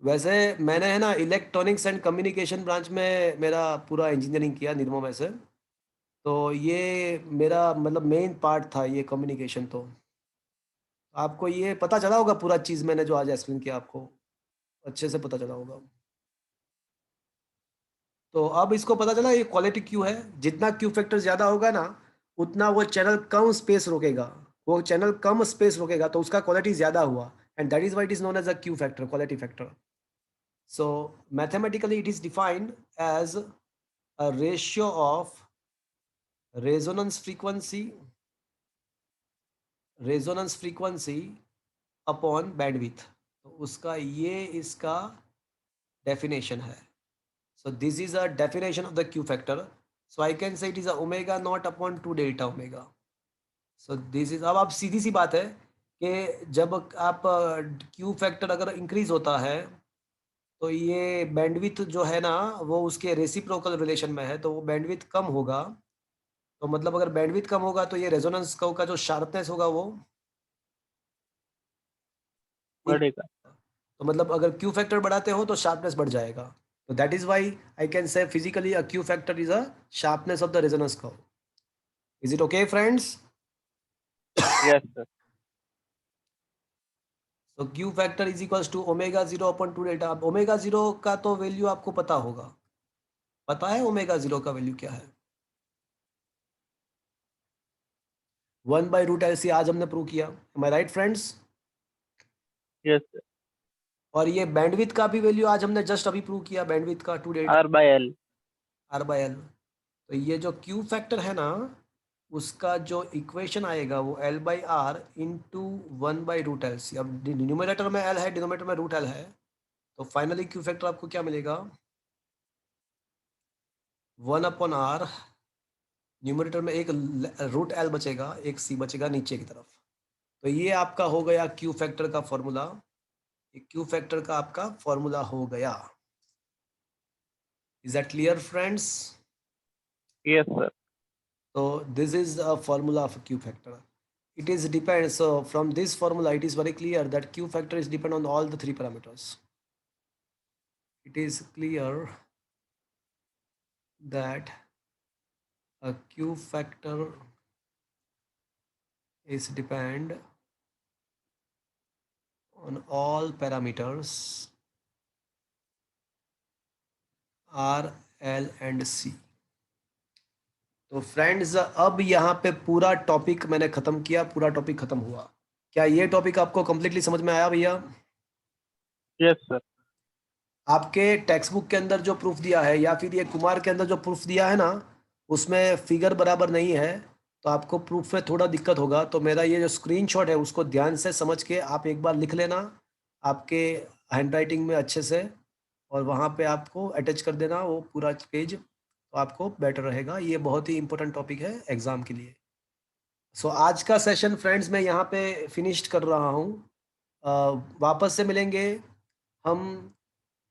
वैसे मैंने है ना इलेक्ट्रॉनिक्स एंड कम्युनिकेशन ब्रांच में मेरा पूरा इंजीनियरिंग किया निर्मो में से। तो ये मेरा मतलब मेन पार्ट था ये कम्युनिकेशन। तो आपको ये पता चला होगा पूरा चीज़ मैंने जो आज एक्सप्लेन किया, आपको अच्छे से पता चला होगा। तो अब इसको पता चला ये क्वालिटी क्यू है। जितना क्यू फैक्टर ज़्यादा होगा ना, उतना वो चैनल कम स्पेस रोकेगा। वो चैनल कम स्पेस रोकेगा तो उसका क्वालिटी ज़्यादा हुआ, and that is why it is known as a Q factor, quality factor. So mathematically it is defined as a ratio of resonance frequency upon bandwidth. तो उसका ये इसका डेफिनेशन है। So this is a definition of the Q factor. So I can say it is a omega naught upon 2 delta omega. So this is, अब आप सीधी सी बात है कि जब आप Q फैक्टर अगर इंक्रीज होता है तो ये बैंडविड्थ जो है ना वो उसके रेसिप्रोकल रिलेशन में है, तो वो बैंडविड्थ कम होगा। तो मतलब अगर बैंडविड्थ कम होगा तो ये रेजोनेंस कर्व का जो शार्पनेस होगा वो बढ़ेगा। तो मतलब अगर क्यू फैक्टर बढ़ाते हो तो शार्पनेस बढ़ जाएगा। तो that is why I can say physically a Q factor is a sharpness of the resonance curve. Is it okay friends? Yes sir. तो Q factor is equals to omega 0 upon 2 delta. अब omega 0 का तो value आपको पता होगा, पता है omega 0 का वैल्यू क्या है? 1/√LC आज हमने प्रूव किया। एम आई राइट फ्रेंड्स? Yes sir. और ये बैंडविड्थ का भी वैल्यू आज हमने जस्ट अभी प्रूव किया, बैंडविड्थ का 2 डेल्टा R/L। R/L। तो ये जो क्यू फैक्टर है ना, उसका जो इक्वेशन आएगा वो L/R इंटू 1/√LC। अब न्यूमरेटर में L है, डिनोमिनेटर में √L है, तो फाइनली क्यू फैक्टर आपको क्या मिलेगा? 1/R, न्यूमरेटर में एक √L बचेगा, एक C बचेगा नीचे की तरफ। तो ये आपका हो गया क्यू फैक्टर का फॉर्मूला। क्यू फैक्टर का आपका फॉर्मूला हो गया। Is that clear friends? Yes sir. So this is a formula of Q factor. It is depends. So from this formula, it is very clear that Q factor is depend on all the 3 parameters. It is clear that a Q factor is depend on all parameters R, L and C. तो friends अब यहाँ पे पूरा topic मैंने खत्म किया, पूरा topic खत्म हुआ। क्या ये टॉपिक आपको कंप्लीटली समझ में आया भैया? Yes sir. आपके टेक्स्ट बुक के अंदर जो प्रूफ दिया है या फिर ये कुमार के अंदर जो प्रूफ दिया है ना, उसमें फिगर बराबर नहीं है, तो आपको प्रूफ में थोड़ा दिक्कत होगा। तो मेरा ये जो स्क्रीनशॉट है उसको ध्यान से समझ के आप एक बार लिख लेना आपके हैंडराइटिंग में अच्छे से, और वहाँ पे आपको अटैच कर देना वो पूरा पेज, तो आपको बेटर रहेगा। ये बहुत ही इंपॉर्टेंट टॉपिक है एग्जाम के लिए। सो आज का सेशन फ्रेंड्स मैं यहाँ पे फिनिश्ड कर रहा हूँ। वापस से मिलेंगे हम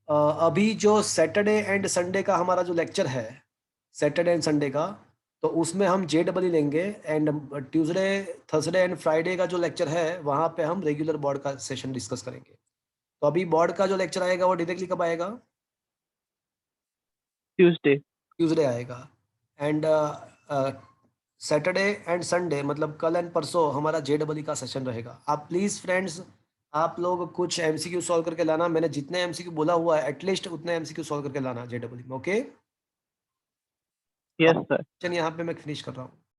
अभी जो सैटरडे एंड संडे का हमारा जो लेक्चर है, सैटरडे एंड संडे का, तो उसमें हम JEE लेंगे, and Tuesday Thursday and Friday का जो लेक्चर है वहाँ पे हम रेगुलर बोर्ड का सेशन डिस्कस करेंगे। तो अभी बोर्ड का जो लेक्चर आएगा वो डायरेक्टली कब आएगा? ट्यूसडे। ट्यूसडे आएगा। एंड सैटरडे एंड संडे मतलब कल एंड परसों हमारा JEE का सेशन रहेगा। आप प्लीज फ्रेंड्स आप लोग कुछ MCQ सॉल्व करके लाना। मैंने जितने MCQ बोला हुआ है एटलीस्ट उतने MCQ सॉल्व करके लाना JEE में। Okay, yes sir. यहाँ पे मैं फिनिश कर रहा हूँ।